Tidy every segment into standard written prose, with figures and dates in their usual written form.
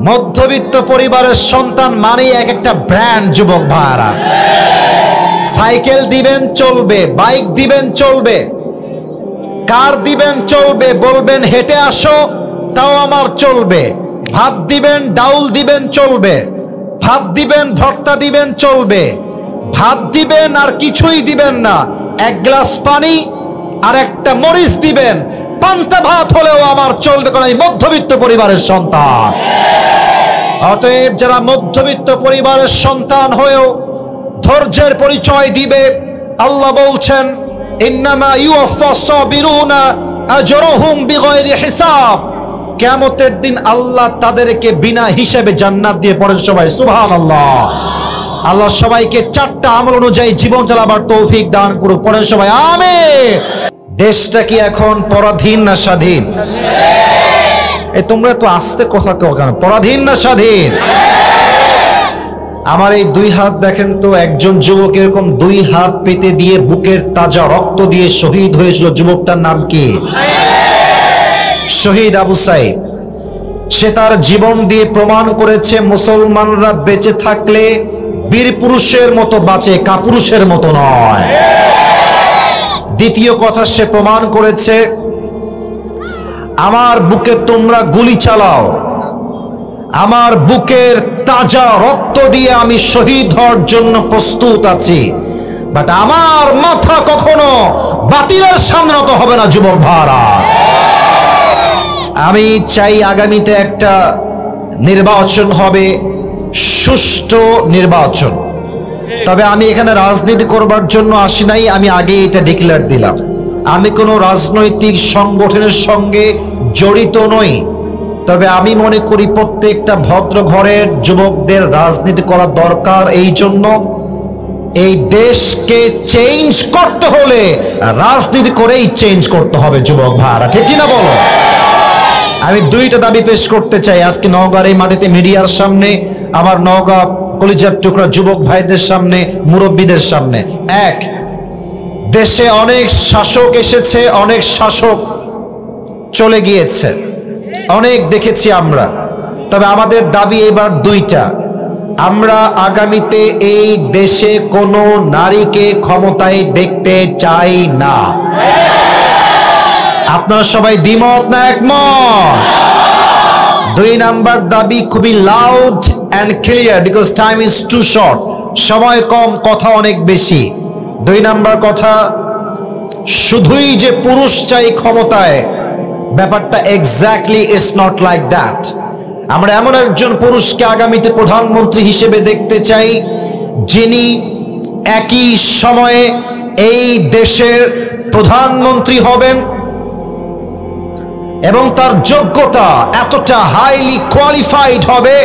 মধ্যবিত্ত পরিবারের সন্তান মানেই এক একটা ব্র্যান্ড যুবক ভাইরা। সাইকেল দিবেন চলবে, বাইক দিবেন চলবে, কার দিবেন চলবে, বলবেন হেঁটে আসো তাও আমার চলবে। ভাত দিবেন, ডাউল দিবেন চলবে, ভাত দিবেন, ভর্তা দিবেন চলবে, ভাত দিবেন আর কিছুই দিবেন না, এক গ্লাস পানি আর একটা মরিচ দিবেন, পান্তা ভাত হলেও আমার চলবে, কারণ আমি মধ্যবিত্ত পরিবারের সন্তান। অতএব যারা মধ্যবিত্ত পরিবারের সন্তান হয়েও ধৈর্যের পরিচয় দিবে, আল্লাহ বলছেন ইন্নামা ইউওয়াফাস সাবিরুনা আজরুহুম বিগাইরি হিসাব। কিয়ামতের দিন আল্লাহ তাদেরকে বিনা হিসাবে জান্নাত দিয়ে, পড়েন সবাই সুবহানাল্লাহ। আল্লাহ সবাইকে চারটা আমল অনুযায়ী জীবন চালাবার তৌফিক দান করুক, পড়েন সবাই আমিন। দেশটা কি এখন পরাধীন না স্বাধীন? তোমরা তো আস্তে কথা কও কেন? পরাধীন না স্বাধীন? আমার এই দুই হাত দেখেন তো, একজন যুবক এরকম দুই হাত পেতে দিয়ে বুকের তাজা রক্ত দিয়ে শহীদ হয়েছিল। যুবকটার নাম কি? শহীদ আবু সাইদ। সে তার জীবন দিয়ে প্রমাণ করেছে মুসলমানরা বেঁচে থাকলে বীর পুরুষের মতো বাঁচে, কাপুরুষের মতো নয়। দ্বিতীয় কথা, সে প্রমাণ করেছে আমার বুকে তোমরা গুলি চালাও, আমার বুকের তাজা রক্ত দিয়ে আমি শহীদ হওয়ার জন্য প্রস্তুত আছি, বাট আমার মাথা কখনো বাতিলের সামনে নত হবে না। যুবক ভাইরা, আমি চাই আগামীতে একটা নির্বাচন হবে, সুষ্ঠু নির্বাচন। তবে আমি এখানে রাজনীতি করবার জন্য আসি নাই, আমি আগে এটা ডিক্লেয়ার দিলাম, আমি কোনো রাজনৈতিক সংগঠনের সঙ্গে জড়িত নই। তবে আমি মনে করি প্রত্যেকটা ভদ্র ঘরের যুবকদের রাজনীতি করা দরকার। এই জন্য এই দেশকে চেঞ্জ করতে হলে রাজনীতি করেই চেঞ্জ করতে হবে। যুবক ভাইরা, ঠিক কিনা বলো? আমি দুইটা দাবি পেশ করতে চাই আজকে নওগাঁর এই মাটিতে, মিডিয়ার সামনে, আমার নওগাঁ কলিজার টুকরা যুবক ভাইদের সামনে, মুরব্বীদের সামনে। এক, দেশে অনেক শাসক এসেছে, অনেক শাসক চলে গিয়েছে, অনেক দেখেছি আমরা। তবে আমাদের দাবি এবার দুইটা, আমরা আগামীতে এই দেশে কোনো নারীকে ক্ষমতায় দেখতে চাই না। আপনারা সবাই দ্বিমত না একমত? দুই নাম্বার দাবি খুবই loud and clear, because time is too short, সময় কম, কথা অনেক বেশি। দুই নাম্বার কথা, শুধুই যে পুরুষ চাই ক্ষমতায়, ব্যাপারটা exactly it's not like that. আমরা এমন একজন পুরুষকে আগামীতে প্রধানমন্ত্রী হিসেবে দেখতে চাই, যিনি একই সময়ে এই দেশের প্রধানমন্ত্রী হবেন এবং তার যোগ্যতা এতটা হাইলি কোয়ালিফাইড হবে,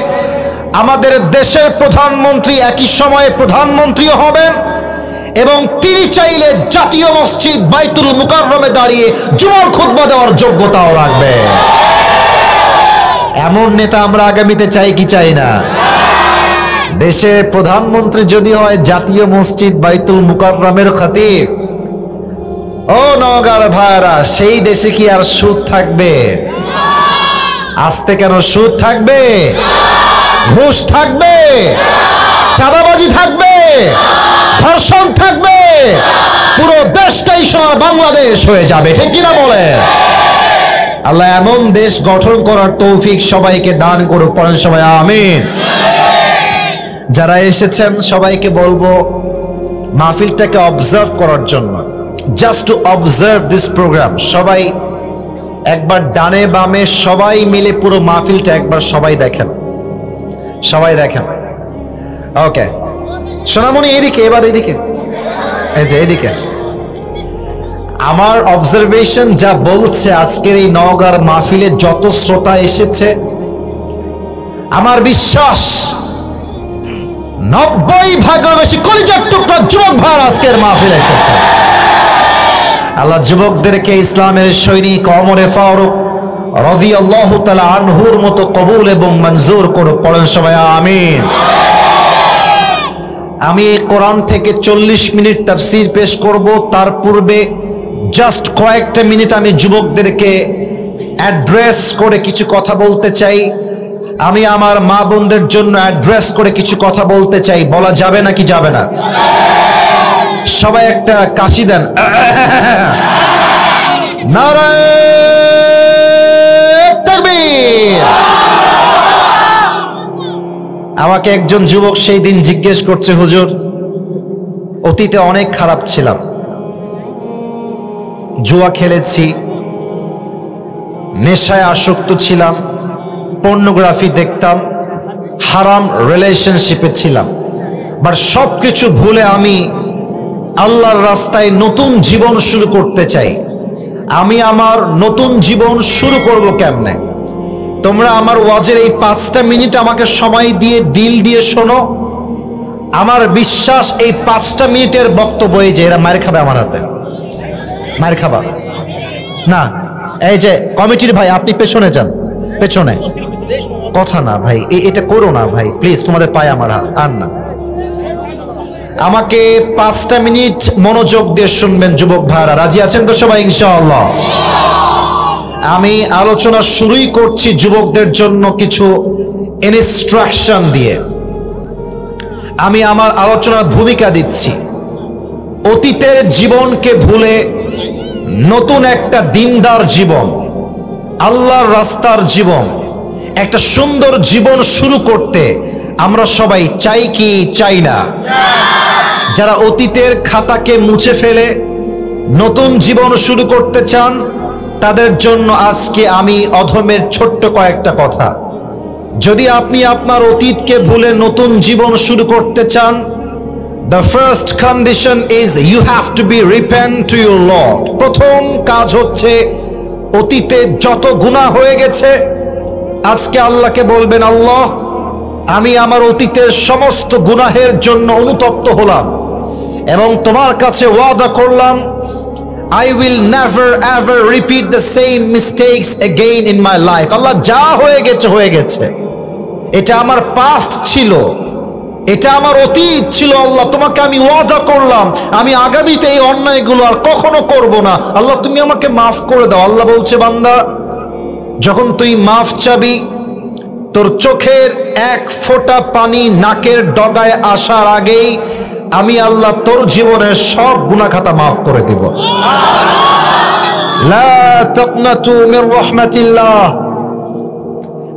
আমাদের দেশের প্রধানমন্ত্রী একই সময়ে প্রধানমন্ত্রীও হবেন এবং তিনি চাইলে জাতীয় মসজিদ বাইতুল মুকাররমে দাঁড়িয়ে জুমার খুতবা দেওয়ার যোগ্যতাও রাখবে। এমন নেতা আমরা আগামীতে চাই কি চাই না? দেশের প্রধানমন্ত্রী যদি হয় জাতীয় মসজিদ বাইতুল মুকাররমের খতিব, ও নওগাঁর ভাইরা, সেই দেশে কি আর সুদ থাকবে? আস্তে কেন? সুদ থাকবে, ঘুষ থাকবে, চাঁদাবাজি থাকবে, ধর্ষণ থাকবে, পুরো দেশটাই সোনার বাংলাদেশ হয়ে যাবে, ঠিক কিনা বলে? আল্লাহ এমন দেশ গঠন করার তৌফিক সবাইকে দান করুক, পড়েন সবাই আমিন। যারা এসেছেন সবাইকে বলবো মাহফিলটাকে অবজার্ভ করার জন্য, just to observe this program. সবাই একবার ডানে বামে সবাই মিলে পুরো মাহফিলটা একবার সবাই দেখেন, সবাই দেখেন। ওকে সোনামণি, এদিকে, এবার এদিকে, এই যে এদিকে। আমার অবজারভেশন যা বলছে, আজকের এই নওগাঁর মাহফিলে যত শ্রোতা এসেছে, আমার বিশ্বাস 90% বেশি কলিজার টুকরা যুবক ভাই আজকের মাহফিলে এসেছে। আল্লাহ যুবকদেরকে ইসলামের সৈনিক ওমরে ফারুক রাদিয়াল্লাহু তাআলা আনহুর মতো কবুল এবং মঞ্জুর করুক, পড়েন সবাই আমিন। আমি কোরআন থেকে 40 মিনিট তাফসীর পেশ করব, তার পূর্বে জাস্ট কয়েকটা মিনিট আমি যুবকদেরকে অ্যাড্রেস করে কিছু কথা বলতে চাই। আমি আমার মা বোনদের জন্য অ্যাড্রেস করে কিছু কথা বলতে চাই। বলা যাবে নাকি যাবে না? সবাই একটা কাশি দেন। নারায়ে তাকবীর। আমাকে একজন যুবক সেই দিন জিজ্ঞেস করছে, হুজুর, অতীতে অনেক খারাপ ছিলাম, জুয়া খেলেছি, নেশায় আসক্ত ছিলাম, পর্নোগ্রাফি দেখতাম, হারাম রিলেশনশিপে ছিলাম, বাট সবকিছু ভুলে আমি আল্লাহর রাস্তায় নতুন জীবন শুরু করতে চাই। আমি আমার নতুন জীবন শুরু করব কেমনে? তোমরা আমার ওয়াজের এই 5টা মিনিট আমাকে সময় দিয়ে দিল দিয়ে শোনো। আমার বিশ্বাস এই 5টা মিনিটের বক্তব্য, এই যে এরা মার খাবে আমার হাতে, মার খাবা না। এই যে কমিটির ভাই, আপনি পেছনে যান, পেছনে কথা না ভাই, এটা করো না ভাই, প্লিজ, তোমাদের পায়ে আমার হাত। আর না, আমাকে 5টা মিনিট মনোযোগ দিয়ে শুনবেন যুবক ভাইরা। রাজি আছেন তো সবাই ইনশাআল্লাহ? আমি আলোচনা শুরুই করছি যুবকদের জন্য কিছু ইনস্ট্রাকশন দিয়ে। আমি আমার আলোচনার ভূমিকা দিচ্ছি। অতীতের জীবনকে ভুলে নতুন একটা দিনদার জীবন, আল্লাহর রাস্তার জীবন, একটা সুন্দর জীবন শুরু করতে আমরা সবাই চাই কি চাই না? যারা অতীতের খাতাকে মুছে ফেলে নতুন জীবন শুরু করতে চান, তাদের জন্য আজকে আমি অধমের ছোট্ট কয়েকটা কথা। যদি আপনি আপনার অতীতকে ভুলে নতুন জীবন শুরু করতে চান, the first condition is you have to be repent to your Lord. প্রথম কাজ হচ্ছে, অতীতে যত গুনাহ হয়ে গেছে আজকে আল্লাহকে বলবেন, আল্লাহ, আমি আমার অতীতের সমস্ত গুনাহের জন্য অনুতপ্ত হলাম এবং তোমার কাছে ওয়াদা করলাম, I will never ever repeat the same mistakes again in my life. আল্লাহ, যা হয়ে গেছে হয়ে গেছে, এটা আমার পাস্ট ছিল, এটা আমার অতীত ছিল। আল্লাহ, তোমাকে আমি ওয়াদা করলাম আমি আগামীতে এই অন্যায়গুলো আর কখনো করব না। আল্লাহ, তুমি আমাকে মাফ করে দাও। আল্লাহ বলছে, বান্দা, যখন তুই মাফ চাবি, তোর চোখের এক ফোঁটা পানি নাকের ডগায় আসার আগেই আমি আল্লাহ তোর জীবনের সব গুনাহ খাতা মাফ করে দিব। লা তাকনাতু Mir রাহমাতিল্লাহ,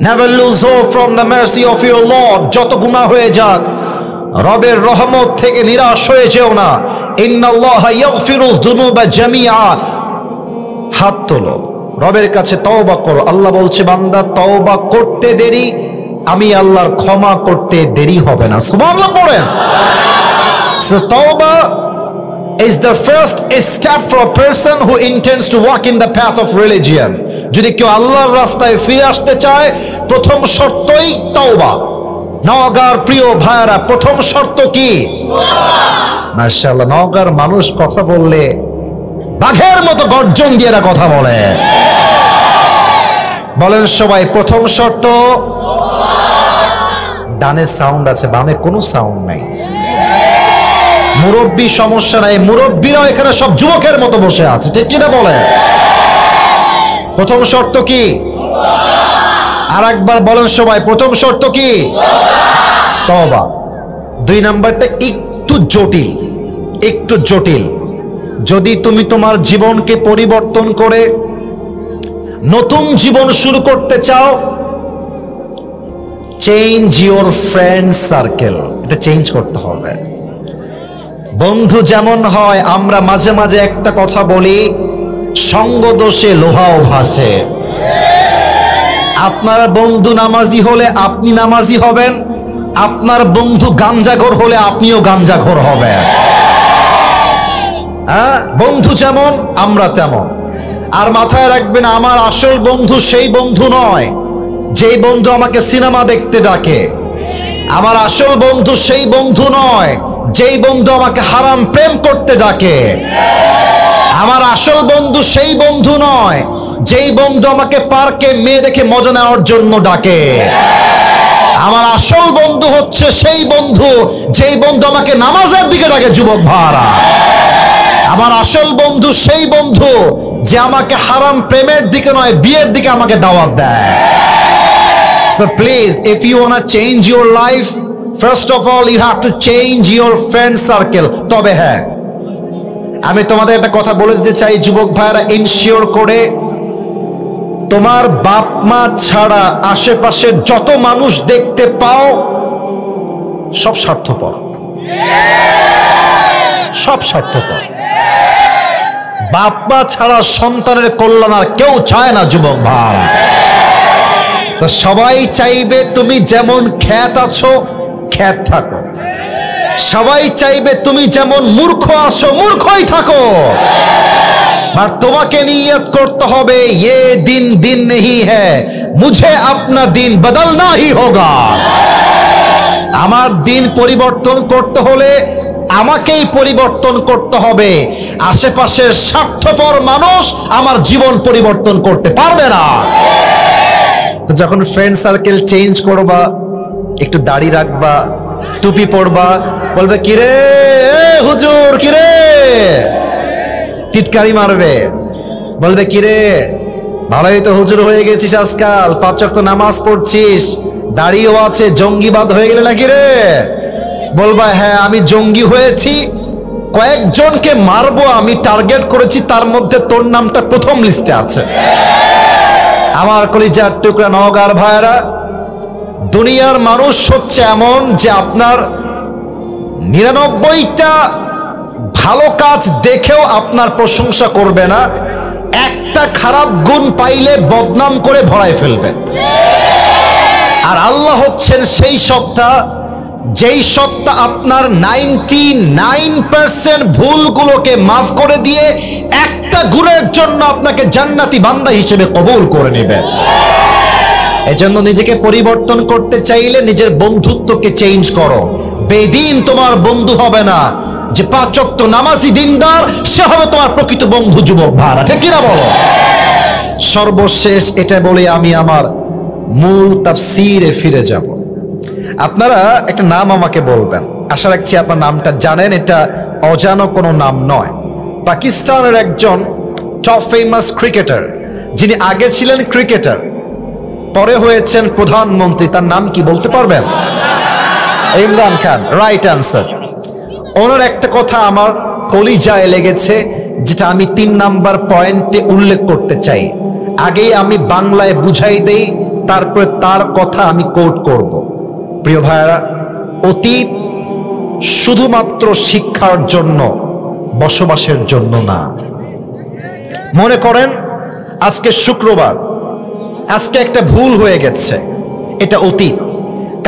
never lose hope from the mercy of your Lord. যত গুনাহ হয়ে যাক, রবের রহমত থেকে নিরাশ হয়ে যেও না। ইন্নাল্লাহা ইয়াগফিরু যুনুবা জামিআ। হাত তোলো, রবের কাছে তওবা করো। আল্লাহ বলছে, বান্দা, তওবা করতে দেরি, আমি আল্লাহর ক্ষমা করতে দেরি হবে না। সুবহানাল্লাহ পড়েন। So tawbah is the first step for a person who intends to walk in the path of religion. যদি কেউ আল্লাহর রাস্তায় ফিরে আসতে চায়, প্রথম শর্তই তওবা। নওগাঁর প্রিয় ভাইরা, প্রথম শর্ত কি? মাশাআল্লাহ, নওগাঁর মানুষ কথা বললে বাঘের মতো গর্জন দিয়ে এরা কথা বলে। বলেন সবাই, প্রথম শর্ত। ডানে সাউন্ড আছে, বামে কোনো সাউন্ড নাই। মুরব্বী সমস্যা নাই, মুরব্বীরাও এখানে সব যুবকের মতো বসে আছে, ঠিক কিনা বলে? প্রথম শর্ত কি? আর একবার বলেন সবাই, প্রথম শর্ত কি? তওবা। 2 নাম্বারটা একটু জটিল, একটু জটিল। যদি তুমি তোমার জীবনকে পরিবর্তন করে নতুন জীবন শুরু করতে চাও, চেঞ্জ ইওর ফ্রেন্ড সার্কেল। এটা চেঞ্জ করতে হবে। বন্ধু যেমন হয়, আমরা মাঝে মাঝে একটা কথা বলি, সঙ্গ দোষে লোহাও ভাসে। আপনার বন্ধু নামাজি হলে আপনি নামাজি হবেন, আপনার বন্ধু গাঞ্জাখোর হলে আপনিও গাঞ্জাখোর হবেন। হ্যাঁ, বন্ধু যেমন আমরা তেমন। আর মাথায় রাখবেন, আমার আসল বন্ধু সেই বন্ধু নয় যেই বন্ধু আমাকে সিনেমা দেখতে ডাকে। আমার আসল বন্ধু সেই বন্ধু নয় যেই বন্ধু আমাকে হারাম প্রেম করতে ডাকে। আমার আসল বন্ধু সেই বন্ধু নয় যেই বন্ধু আমাকে পার্কে মেয়ে দেখে মজা নেওয়ার জন্য ডাকে। আমার আসল বন্ধু হচ্ছে সেই বন্ধু যেই বন্ধু আমাকে নামাজের দিকে ডাকে। যুবক ভাইরা, আমার আসল বন্ধু সেই বন্ধু যে আমাকে হারাম প্রেমের দিকে নয়, বিয়ের দিকে আমাকে দাওয়াত দেয়। So please, if you want to change your life, first of all you have to change your friend circle. তবে হ্যাঁ, আমি তোমাদের একটা কথা বলে দিতে চাই যুবক ভাইরা, ইনশিওর করে তোমার বাপ মা ছাড়া আশেপাশে যত মানুষ দেখতে পাও সব স্বার্থপর, সব স্বার্থপর। বাপ মা ছাড়া সন্তানের কল্যাণ আর কেউ চায় না যুবক ভাই। তো সবাই চাইবে তুমি যেমন খ্যাত আছো খ্যাত থাকো, সবাই চাইবে তুমি যেমন মূর্খ আছো মূর্খই থাকো। আর তোমাকে নিয়ত করতে হবে ये दिन दिन नहीं है, मुझे अपना दिन बदलना ही होगा। আমার দিন পরিবর্তন করতে হলে আমাকেই পরিবর্তন করতে হবে। আশেপাশের স্বার্থপর মানুষ আমার জীবন পরিবর্তন করতে পারবে না। তো যখন ফ্রেন্ড সার্কেল চেঞ্জ করবা, একটু দাড়ি রাখবা, টুপি পরবা, বলবে কিরে হুজুর, কিরে টিটকারি মারবে, বলবে কিরে ভালোই তো হুজুর হয়ে গেছিস আজকাল, 5 ওয়াক্ত নামাজ পড়ছিস, দাড়িও আছে, জঙ্গিবাদ হয়ে গেলে নাকি রে? বলবা হ্যাঁ আমি জঙ্গি হয়েছি, কয়েকজনকে মারবো আমি টার্গেট করেছি, তার মধ্যে তোর নামটা প্রথম লিস্টে আছে। আমার কলিজার টুকরা নওগাঁর ভাইরা, দুনিয়ার মানুষ হচ্ছে এমন যে আপনার 99টা ভালো কাজ দেখেও আপনার প্রশংসা করবে না, একটা খারাপ গুণ পাইলে বদনাম করে ভরায় ফেলবে। আর আল্লাহ হচ্ছেন সেই সত্তা, যেই সত্তা আপনার 99% ভুলগুলোকে মাফ করে দিয়ে একটা গুণের জন্য আপনাকে জান্নাতি বান্দা হিসেবে কবুল করে নেবে। এজন্য নিজেকে পরিবর্তন করতে চাইলে নিজের বন্ধুত্বকে চেঞ্জ করো। বেদিন তোমার বন্ধু হবে না, যে 5 ওয়াক্ত নামাজি দিনদার সে হবে তোমার প্রকৃত বন্ধু। যুবক ভাইরা ঠিক কিনা বলো? সর্বশেষ এটা বলে আমি আমার মূল তাফসীরে ফিরে যাব। আপনারা একটা নাম আমাকে বলবেন, আশা রাখছি আপনার নামটা জানেন, এটা অজানা কোনো নাম নয়। পাকিস্তানের একজন টপ ফেমাস ক্রিকেটার, যিনি আগে ছিলেন ক্রিকেটার, পরে হয়েছেন প্রধানমন্ত্রী, তার নাম কি বলতে পারবেন? Imran Khan, right answer. ওনার একটা কথা আমার কলিজায় লেগেছে, যেটা আমি 3 নাম্বার পয়েন্টে উল্লেখ করতে চাই। আগেই আমি বাংলায় বুঝাই দেই, তারপরে তার কথা আমি কোট করব। প্রিয় ভাইরা, অতীত শুধুমাত্র শিক্ষার জন্য, বসবাসের জন্য না। মনে করেন আজকে শুক্রবার, আজকে একটা ভুল হয়ে গেছে, এটা অতীত।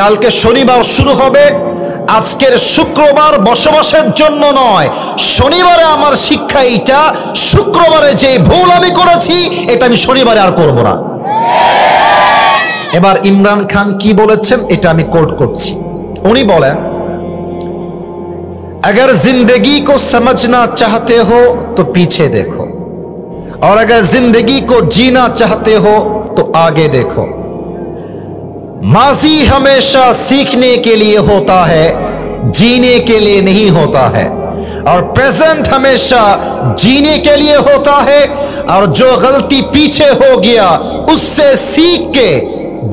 কালকে শনিবার শুরু হবে, আজকের শুক্রবার বসবাসের জন্য নয়, শনিবারে আমার শিক্ষা এইটা, শুক্রবারে যে ভুল আমি করেছি এটা আমি শনিবারে আর করব না। এবার ইমরান খান কি বলেছেন এটা আমি কোট করছি। উনি বলেন, अगर जिंदगी को समझना चाहते हो तो पीछे देखो, और अगर जिंदगी को जीना चाहते हो तो आगे देखो। माजी हमेशा सीखने के लिए होता है, जीने के लिए नहीं होता है, और प्रेजेंट हमेशा जीने के लिए होता है, और जो गलती पीछे हो गया उससे सीख के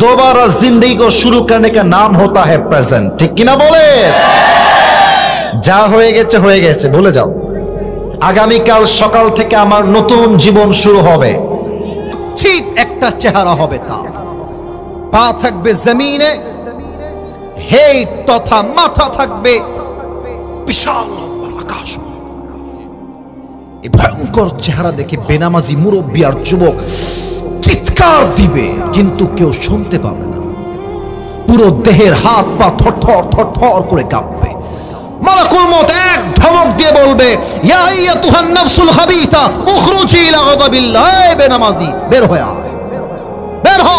दोबारा जिंदगी को शुरू करने का नाम होता है प्रेजेंट। ठीक कि ना बोले? যা হয়ে গেছে ভুলে যাও। আগামীকাল সকাল থেকে আমার নতুন জীবন শুরু হবে। ঠিক একটা চেহারা হবে তার, পা থাকবে জমিনে, হেড তথা মাথা থাকবে বিশাল লম্বা আকাশ। এই ভয়ঙ্কর চেহারা দেখে বেনামাজি মুরব্বী আর যুবক চিৎকার দিবে, কিন্তু কেউ শুনতে পাবে না। পুরো দেহের হাত পা থরথর থরথর করে কাঁপবে। মালাকুল মউত এক ধমক দিয়ে বলবে, ইয়া আইয়াতুহান নাফসুল খাবিসা উখরুজি ইলা গাযাবিল্লাহ। বেনামাজি বের হয়ে আয়, বের হ।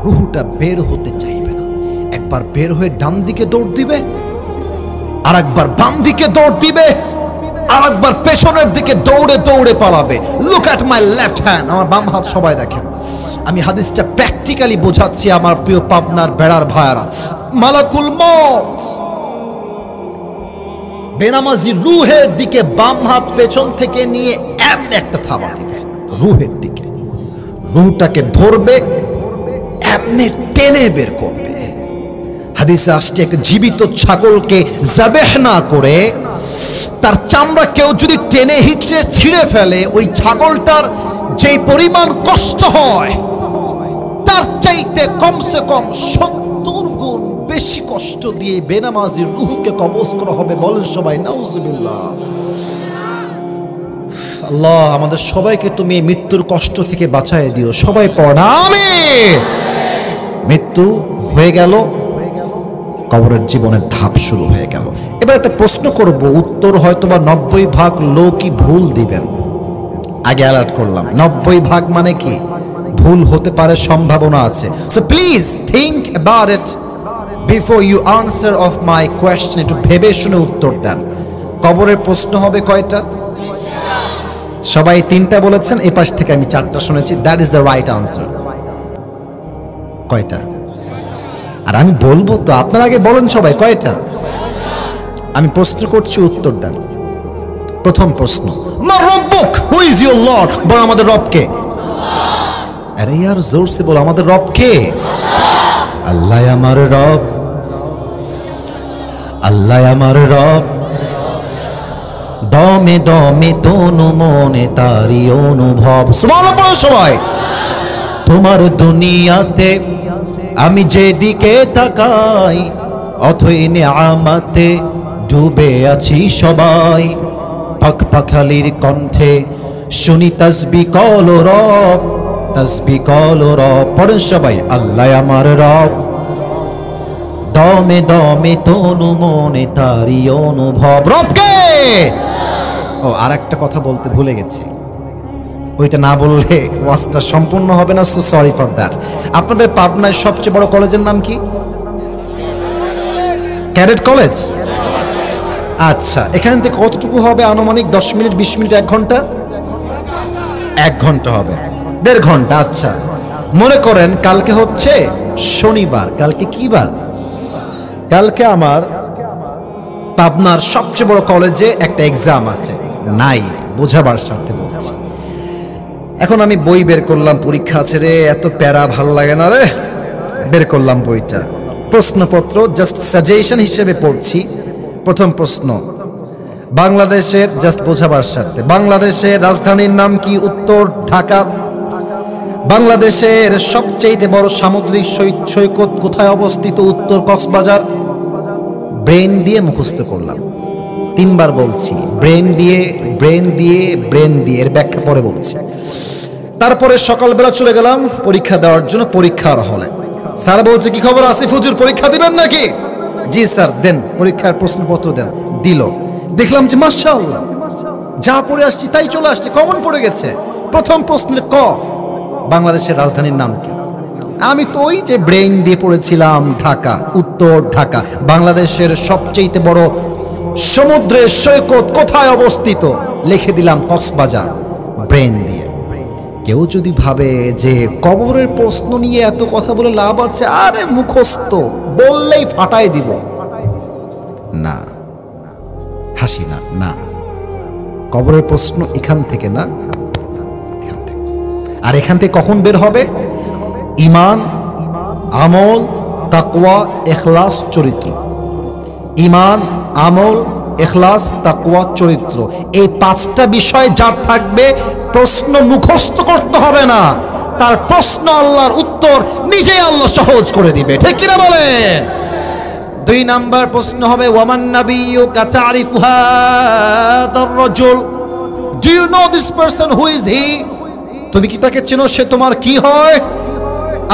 রূহটা বের হতে চাইবে না। একবার বের হয়ে ডান দিকে দৌড় দিবে, আর একবার বাম দিকে দৌড় দিবে, আর একবার পেছনের দিকে দৌড়ে দৌড়ে পালাবে। Look at my left hand, আমার বাম হাত সবাই দেখেন। আমি হাদিসটা প্র্যাকটিক্যালি বোঝাচ্ছি আমার প্রিয় পাবনার বেড়ার ভাইয়ারা। মালাকুল মউত বেনামাজি রূহের দিকে বাম হাত পেছন থেকে নিয়ে এমন একটা থাবা দিবে রূহের দিকে। রূহটাকে ধরবে, এমনি টেনে বের করবে। হাদিসে আসছে একটা জীবিত ছাগলকে যাবেহ না করে তার চামড়া কেউ যদি টেনে হিচড়ে ছিঁড়ে ফেলে, ওই ছাগলটার যেই পরিমাণ কষ্ট হয় তার চাইতে কমসে কম 70 গুণ বেশি কষ্ট দিয়ে বেনামাজির রূহকে কবজ করা হবে। বলেন সবাই নাউজুবিল্লাহ। আল্লাহ আমাদের সবাইকে তুমি এই মৃত্যুর কষ্ট থেকে বাঁচায় দিও। সবাই পড় আমিন। মৃত্যু হয়ে গেল, কবরের জীবনের ধাপ শুরু হয়ে গেল। এবার একটা প্রশ্ন করব, উত্তর হয়তোবা 90% লোকই ভুল দিবেন। আগে অ্যালার্ট করলাম, 90% মানে কি ভুল হতে পারে, সম্ভাবনা আছে। So please think about it before you answer of my question. একটু ভেবে শুনে উত্তর দেন। কবরের প্রশ্ন হবে কয়টা? সবাই 3টা বলেছেন, এই পাশ থেকে আমি 4টা শুনেছি। That is the right answer. কয়টা? আর আমি বলবো তো, আপনারা আগে বলেন সবাই কয়টা। আমি প্রশ্ন করছি, উত্তর দেন। প্রথম প্রশ্ন, মা রব্বুক, হু ইজ ইউর লর্ড? বল আমাদের রব কে? আরে यार জোর সে বল, আমাদের রব কে? আল্লাহ আমার রব, আল্লাহ আমার রব। দমে দমে তনু মনে তারি অনুভব। সুবহানাল্লাহ পড়ো সবাই। তোমার দুনিয়াতে আমি যেদিকে তাকাই, অথই নিয়ামতে ডুবে আছি সবাই। পাক পাখালির কণ্ঠে শুনি তাসবিহ কল রব, তাসবিহ কল রব। পড়েন সবাই, আল্লাহ আমার রব। দমে দমে তনু মনে তারি অনুভব। রব কে? ও আর একটা কথা বলতে ভুলে গেছি, ওইটা না বললে ওয়াজটা সম্পূর্ণ হবে না। So sorry for that. আপনাদের পাবনায় সবচেয়ে বড় কলেজের নাম কি? Cadet college. আচ্ছা, এখান থেকে কতটুকু হবে আনুমানিক? 10 মিনিট, 20 মিনিট, 1 ঘন্টা? 1 ঘন্টা হবে, 1.5 ঘন্টা। আচ্ছা, মনে করেন কালকে হচ্ছে শনিবার। কালকে কি বার? কালকে আমার পাবনার সবচেয়ে বড় কলেজে একটা এক্সাম আছে। নাই, বোঝাবার স্বার্থে বলছি। এখন আমি বই বের করলাম, পরীক্ষা আছে রে, এত প্যারা ভাল লাগে না রে। বের করলাম বইটা, প্রশ্নপত্র জাস্ট সাজেশন হিসেবে পড়ছি। প্রথম প্রশ্ন, বাংলাদেশের, জাস্ট বোঝাবার স্বার্থে, বাংলাদেশের রাজধানীর নাম কি? উত্তর ঢাকা। বাংলাদেশের সবচেয়ে বড় সামুদ্রিক সৈকত কোথায় অবস্থিত? উত্তর কক্সবাজার। ব্রেন দিয়ে মুখস্থ করলাম, 3 বার বলছি, ব্রেন দিয়ে, ব্রেন দিয়ে, ব্রেন দিয়ে। এর ব্যাখ্যা পরে বলছি। তারপরে সকালবেলা চলে গেলাম পরীক্ষা দেওয়ার জন্য পরীক্ষার হলে। স্যার বলছে, কি খবর আসিফ হুজুর, পরীক্ষা দিবেন নাকি? জি স্যার দেন, পরীক্ষার প্রশ্নপত্র দেন। দিল, দেখলাম যে মাশাআল্লাহ যা পড়ে আসছি তাই চলে আসছে, কমন পড়ে গেছে। প্রথম প্রশ্নের ক, বাংলাদেশের রাজধানীর নাম কি? আমি তো ওই যে ব্রেন দিয়ে পড়েছিলাম ঢাকা, উত্তর ঢাকা। বাংলাদেশের সবচেয়ে বড় সমুদ্রের সৈকত কোথায় অবস্থিত? লিখে দিলাম কক্সবাজার, ব্রেন দিয়ে। কেউ যদি ভাবে যে কবরের প্রশ্ন নিয়ে এত কথা বলে লাভ আছে, আরে মুখস্থ বললেই ফাটাই দিব, না, হাসি না, না, কবরের প্রশ্ন এখান থেকে না, এখান থেকে। আর এখান থেকে কখন বের হবে? ঈমান, আমল, তাকওয়া, ইখলাস, চরিত্র। ঈমান, আমল, ইখলাস, তাকওয়া, চরিত্র। এই 5টা বিষয় যার থাকবে, প্রশ্ন মুখস্থ করতে হবে না, তার প্রশ্ন আল্লাহর উত্তর নিজেই আল্লাহ সহজ করে দিবে। ঠিক কিনা বলেন? 2 নাম্বার প্রশ্ন হবে, ওয়ামান নাবিয়্যুকা তা'রিফু হাযার রাজুল, do you know this person, who is he? তুমি কি তাকে চেনো, সে তোমার কি হয়?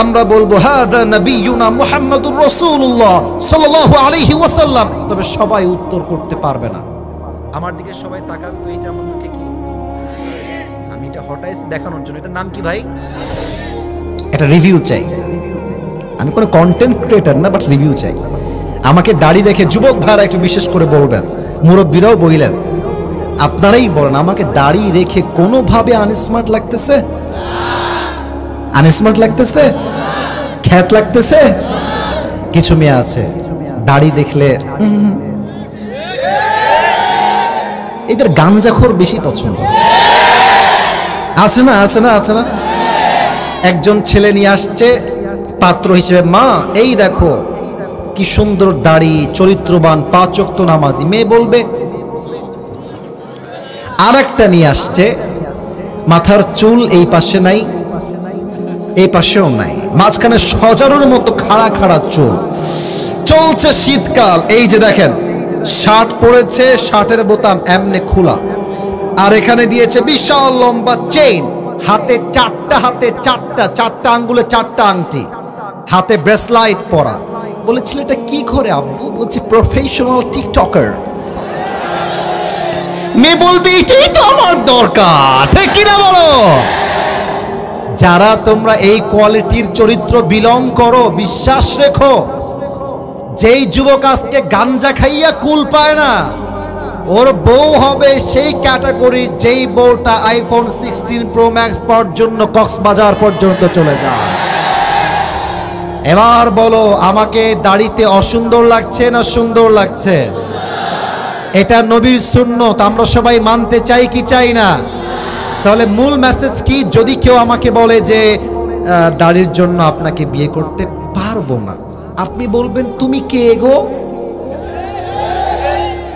আমরা বলবো, হাদা নবিয়ুনা মুহাম্মাদুর রাসূলুল্লাহ সাল্লাল্লাহু আলাইহি ওয়াসাল্লাম। তবে সবাই উত্তর করতে পারবে না। আমার দিকে সবাই তাকান তো, এটা আমার মুখে কি? আমি এটা হটাইছি দেখানোর জন্য। এটার নাম কি ভাই? এটা রিভিউ চাই। আমি কোনো কন্টেন্ট ক্রিয়েটর না, বাট রিভিউ চাই। আমাকে দাড়ি দেখে যুবক ভাইরা একটু বিশেষ করে বলবেন, মুরব্বীরাও বললেন, আপনারাই বলেন, আমাকে দাড়ি রেখে কোনোভাবে আনস্মার্ট লাগতেছে? আনস্মার্ট লাগতেছে? খ্যাত লাগতেছে? কিছু মেয়ে আছে দাড়ি দেখলে এদের গাঞ্জাখোর বেশি পছন্দ। আছে না, আছে না, আছে না? একজন ছেলে নিয়ে আসছে পাত্র হিসেবে, মা এই দেখো কি সুন্দর দাড়ি, চরিত্রবান, 5 ওয়াক্ত নামাজি। মেয়ে বলবে, আর একটা নিয়ে আসছে, মাথার চুল এই পাশে নাই, এই পাশেও নাই, মাঝখানে সজারুর মতো খাড়া খাড়া চুল, চলছে শীতকাল। এই যে দেখেন শার্ট পরেছে, শার্টের বোতাম এমনি খোলা, আর এখানে দিয়েছে বিশাল লম্বা চেইন, হাতে চারটা আঙ্গুলে 4টা আংটি, হাতে ব্রেসলাইট পরা। বলে ছেলেটা কি করে আব্বু? বলছে প্রফেশনাল টিকটকার। মেয়ে বলবি এটাই তো আমার দরকার, ঠিক কিনা বলো? যারা তোমরা এই কোয়ালিটির চরিত্র বিলং করো, বিশ্বাস রেখো, যেই যুবক আজকে গাঞ্জা খাইয়া কুল পায় না, ওর বউ হবে সেই ক্যাটাগরি যেই বউটা আইফোন 16 প্রো ম্যাক্স পাওয়ার জন্য কক্সবাজার পর্যন্ত চলে যায়। এবার বলো, আমাকে দাড়িতে অসুন্দর লাগছে না সুন্দর লাগছে? এটা নবীর সুন্নত, আমরা সবাই মানতে চাই কি চাই না? তাহলে মূল মেসেজ কি? যদি কেউ আমাকে বলে যে দাড়ির জন্য আপনাকে বিয়ে করতে পারবো না, আপনি বলবেন তুমি কে গো?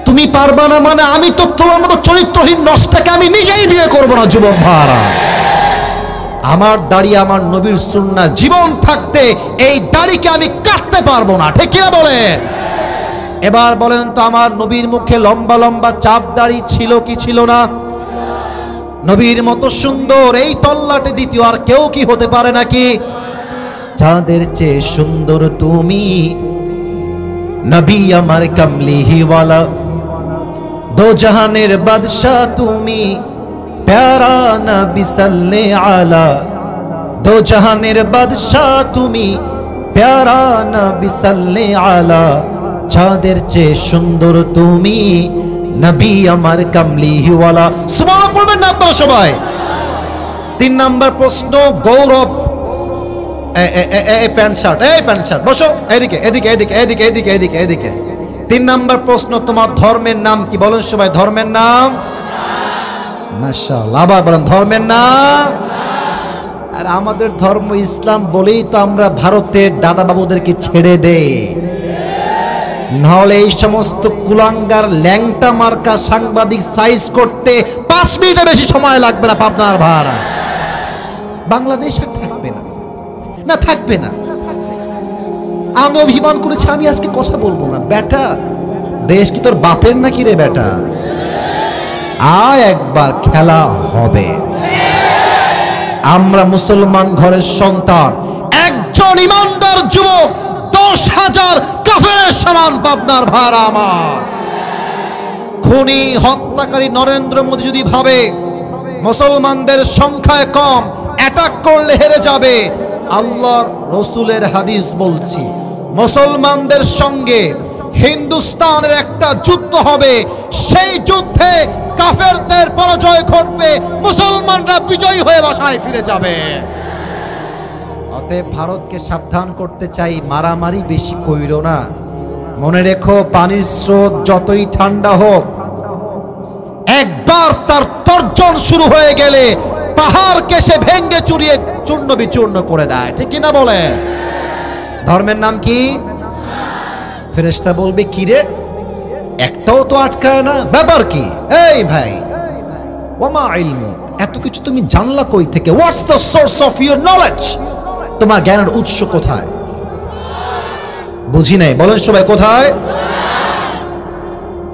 তুমি পারবা না মানে আমি তো তোমার মতো চরিত্রহীন নষ্টাকে আমি নিজেই বিয়ে করব না। যুবক ভাইরা, আমার দাড়ি আমার নবীর সুন্নাহ, জীবন থাকতে এই দাড়িকে আমি কাটতে পারবো না, ঠিক কিনা বলে? এবার বলেন তো, আমার নবীর মুখে লম্বা লম্বা চাপ দাড়ি ছিল কি ছিল না? নবীর মতো সুন্দর এই তল্লাটে দ্বিতীয় আর কেউ কি হতে পারে নাকি? চাঁদের চেয়ে সুন্দর তুমি, নবী আমার কামলিওয়ালা, দো জাহানের বাদশা তুমি, প্যারা নবী সাল্লে আলা, দো জাহানের বাদশা তুমি, প্যারা নবী সাল্লে আলা, চাঁদের চেয়ে সুন্দর তুমি, নবী আমার কামলিওয়ালা। সুবহানাল্লাহ পড়বেন না আপনারা সবাই? 3 নাম্বার প্রশ্ন, গৌরব। প্যান্ট শার্ট বসো, এদিকে এদিকে এদিকে এদিকে এদিকে এদিকে এদিকে। 3 নাম্বার প্রশ্ন, তোমার ধর্মের নাম কি? বলেন সবাই, ধর্মের নাম? মাশাআল্লাহ, আবার বলেন ধর্মের নাম। আর আমাদের ধর্ম ইসলাম বলেই তো আমরা ভারতের দাদা বাবুদেরকে ছেড়ে দেই, নাহলে এই সমস্ত কুলাঙ্গার ল্যাংটা মার্কা সাংবাদিক সাইজ করতে 5 মিনিটের বেশি সময় লাগবে না। পাবনার ভাড়া বাংলাদেশ আর থাকবে না, না থাকবে না। আমি অভিমান করেছি, আমি আজকে কথা বলবো না। বেটা, দেশ কি তোর বাপের নাকি রে বেটা? আয়, একবার খেলা হবে। আমরা মুসলমান ঘরের সন্তান, একজন ইমানদার যুবক 10,000 কাফেরের সমান। পাবনার ভাড়া আমার খুনি হত্যাকারী নরেন্দ্র মোদী যদি ভাবে মুসলমানদের সংখ্যায় কম, অ্যাটাক করলে হেরে যাবে, আল্লাহর রসুলের হাদিস বলছি, মুসলমানদের সঙ্গে হিন্দুস্তানের একটা যুদ্ধ হবে, সেই যুদ্ধে কাফেরদের পরাজয় ঘটবে, মুসলমানরা বিজয়ী হয়ে বাসায় ফিরে যাবে। অতএব ভারতকে সাবধান করতে চাই, মারামারি বেশি কইরো না। মনে রেখো, পানির স্রোত যতই ঠান্ডা হোক, একবার তার তর্জন শুরু হয়ে গেলে পাহাড়কে সে ভেঙ্গে চুরিয়ে চূর্ণ বিচূর্ণ করে দেয়, ঠিক কিনা বলে? ধর্মের নাম কি? ফেরেশতা বলবে, কি রে, একটাও তো আটকায় না, ব্যাপার কি? এই ভাই, ওমা ইলমুক, এত কিছু তুমি জানলা কই থেকে? What's the source of your knowledge? তোমার জ্ঞানের উৎস কোথায়? বুঝি নাই, বলেন সবাই কোথায়?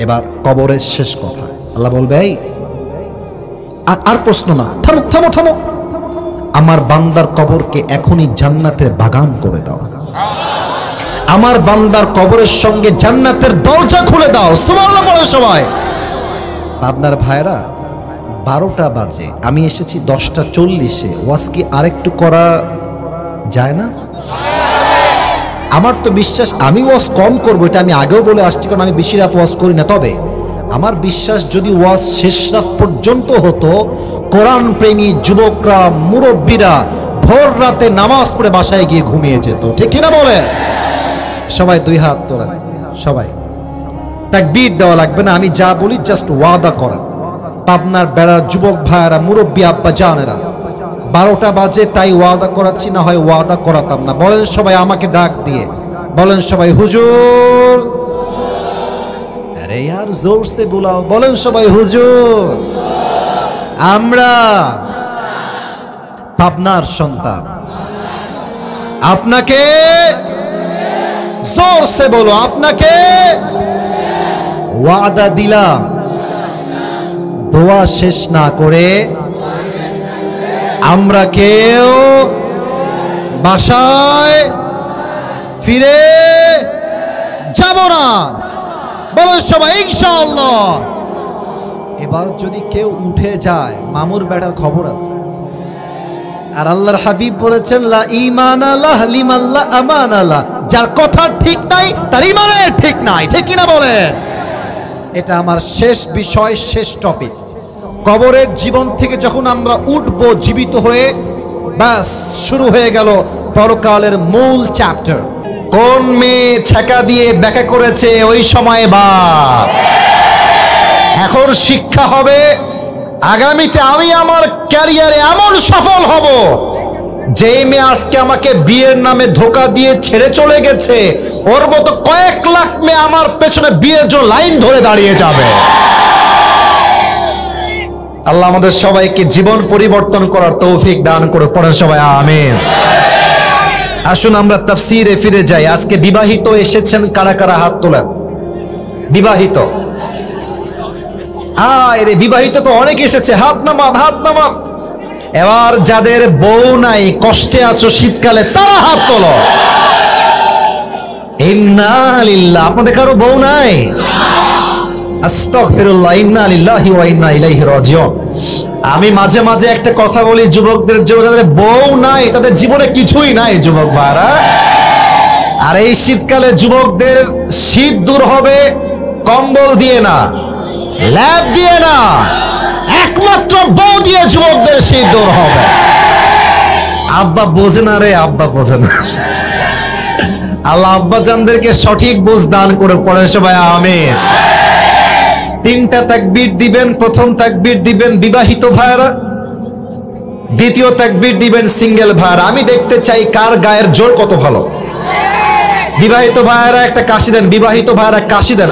এবার কবরের শেষ কথা, আল্লাহ বলবে, এই আর প্রশ্ন না, থামো থামো থামো, আমার বান্দার কবরকে এখনই জান্নাতের বাগান করে দাও, আমার বান্দার কবরের সঙ্গে জান্নাতের দরজা খুলে দাও। সুবহানাল্লাহ বলে সবাই। আপনার ভাইরা, 12টা বাজে, আমি এসেছি 10টা 40-এ। ওয়াজ কি আরেকটু করা যায় না? আমার তো বিশ্বাস আমি ওয়াজ কম করবো, এটা আমি আগেও বলে আসছি, কারণ আমি বেশি রাত ওয়াজ করি না। তবে আমার বিশ্বাস, যদি ওয়াজ শেষ রাত পর্যন্ত হতো, কোরআন প্রেমী যুবকরা, মুরব্বীরা ভোর রাতে নামাজ পড়ে বাসায় গিয়ে ঘুমিয়ে যেত, ঠিক কিনা বলে? সবাই 2 হাত তোলেন, সবাই। তাকবীর দেওয়া লাগবে না, আমি যা বলি জাস্ট ওয়াদা করেন। পাবনার বেড়ার যুবক ভাইয়েরা, মুরব্বী আব্বা জানেরা, 12টা বাজে, তাই ওয়াদা করাচ্ছি, না হয় ওয়াদা করাতাম না। বলেন সবাই আমাকে ডাক দিয়ে, বলেন সবাই হুজুর। আরে यार जोर से बुलाओ, বলেন সবাই হুজুর। আমরা পাবনার সন্তান, আপনাকে जोर से বলো, আপনাকে ওয়াদা দিলাম দোয়া শেষ না করে আমরা কেউ বাসায় ফিরে যাব না। বলো সবাই ইনশাআল্লাহ। এবার যদি কেউ উঠে যায়, মামুর বেটার খবর আছে। আর আল্লাহর হাবিব বলেছেন লা ঈমান আল্লাহ লিমান লা আমান আল্লাহ, যার কথা ঠিক নাই তার ঈমানের ঠিক নাই। ঠিক কিনা বলেন? এটা আমার শেষ বিষয়, শেষ টপিক। কবরের জীবন থেকে যখন আমরা উঠবো জীবিত হয়ে, বাস শুরু হয়ে গেল পরকালের মূল চ্যাপ্টার। কোন মেয়ে ছ্যাঁকা দিয়ে ব্যাকা করেছে ওই সময় বাপ। এখন শিক্ষা হবে, আগামীতে আমি আমার ক্যারিয়ারে এমন সফল হব, যেই মেয়ে আজকে আমাকে বিয়ের নামে ধোকা দিয়ে ছেড়ে চলে গেছে, ওর মতো কয়েক লাখ মেয়ে আমার পেছনে বিয়ের জন্য লাইন ধরে দাঁড়িয়ে যাবে। আল্লাহ আমাদের সবাইকে জীবন পরিবর্তন করার তৌফিক দান করে। পড়েন সবাই আমিন। আসুন আমরা তাফসীরে ফিরে যাই। আজকে বিবাহিত এসেছেন কারা কারা? হাত তোলেন। বিবাহিত, আরে বিবাহিত তো অনেক এসেছে, হাত নামান, হাত নামান। এবার যাদের বউ নাই, কষ্টে আছো শীতকালে, তারা হাত তোলো। ইন্না লিল্লাহ। আপনাদের কারো বউ নাই? আস্তাগফিরুল্লাহ, ইন্না লিল্লাহি ওয়া ইন্না ইলাইহি রাজিউন। আমি মাঝে মাঝে একটা কথা বলি যুবকদের জন্য, যাদের বউ নাই তাদের জীবনে কিছুই নাই যুবক ভাইরা। আর এই শীতকালে যুবকদের শীত দূর হবে কম্বল দিয়ে না, ল্যাব দিয়ে না, একমাত্র বউ দিয়ে যুবকদের শীত দূর হবে। আব্বা বোঝে না রে, আব্বা বোঝে না। আল্লাহ আব্বা জানদেরকে সঠিক বুঝ দান করে। পড়ে সবাই আমিন। 3টা তাকবীর দিবেন। প্রথম তাকবীর দিবেন বিবাহিত ভাইরা, দ্বিতীয় তাকবীর দিবেন সিঙ্গেল ভাইরা। আমি দেখতে চাই কার গায়ের জোর কত ভালো। বিবাহিত ভাইরা একটা কাশি দেন, বিবাহিত ভাইরা কাশি দেন।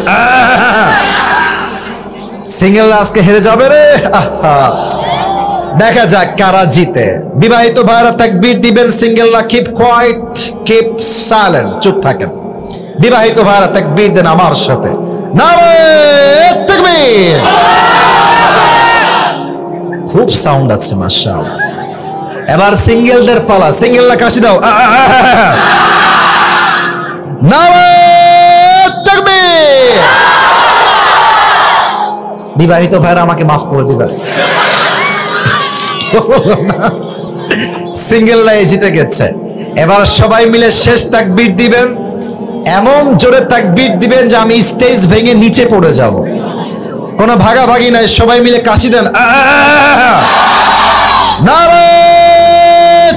সিঙ্গেল আজকে হেরে যাবে রে। দেখা যাক কারা জিতে। বিবাহিত ভাইরা তাকবীর দিবেন, সিঙ্গেলরা কিপ কোয়াইট, কিপ সাইলেন্ট, চুপ থাকেন। বিবাহিত ভাইরা তাকবীর দেন আমার সাথে, নারে তাকবীর। খুব সাউন্ড আছে মাশাআল্লাহ। এবার সিঙ্গেলদের পালা, সিঙ্গেলরা কাশি দাও। নারে তাকবীর। বিবাহিত ভাইরা আমাকে মাফ করে দিবেন, সিঙ্গেলরাই জিতে গেছে। এবার সবাই মিলে শেষ তাকবীর দিবেন, এমন জোরে তাকবীর দিবেন যে আমি স্টেজ ভেঙে নিচে পড়ে যাব। কোনো ভাগাভাগি নাই, সবাই মিলে কাশি দেন। নারে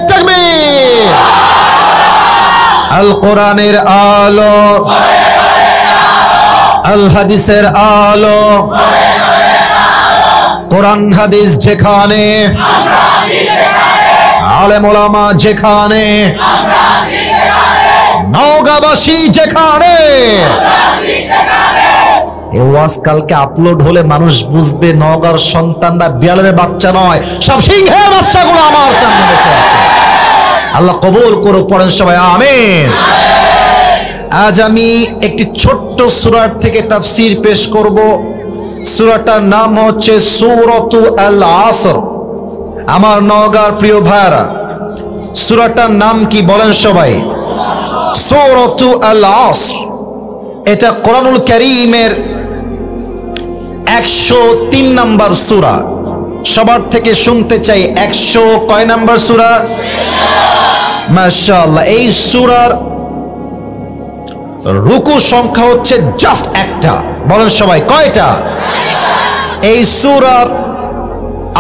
তাকবীর। আল কোরআনের আলো, আল হাদিসের আলো, কোরআন হাদিস যেখানে, আলেম ওলামা যেখানে, নওগাঁবাসী যেখানে। এই ওয়াজ কালকে আপলোড হলে মানুষ বুঝবে নওগাঁর সন্তানরা বিড়ালের বাচ্চা নয়, সব সিংহের বাচ্চাগুলো আমার সামনে বসে আছে। আল্লাহ কবুল করো। পড়েন সবাই আমিন। আজ আমি একটি ছোট্ট সূরা থেকে তাফসীর পেশ করব। সূরাটার নাম হচ্ছে সূরাতু আল আসর। আমার নওগাঁর প্রিয় ভাইরা, সূরাটার নাম কি বলেন সবাই? সূরাতু আল আসর। এটা কোরআনুল কারীমের 103 নম্বর সূরা। সবার থেকে শুনতে চাই 100 কয় নম্বর সূরা? মাশাআল্লাহ। এই সূরার রুকু সংখ্যা হচ্ছে জাস্ট একটা। বলেন সবাই কয়টা? এই সূরার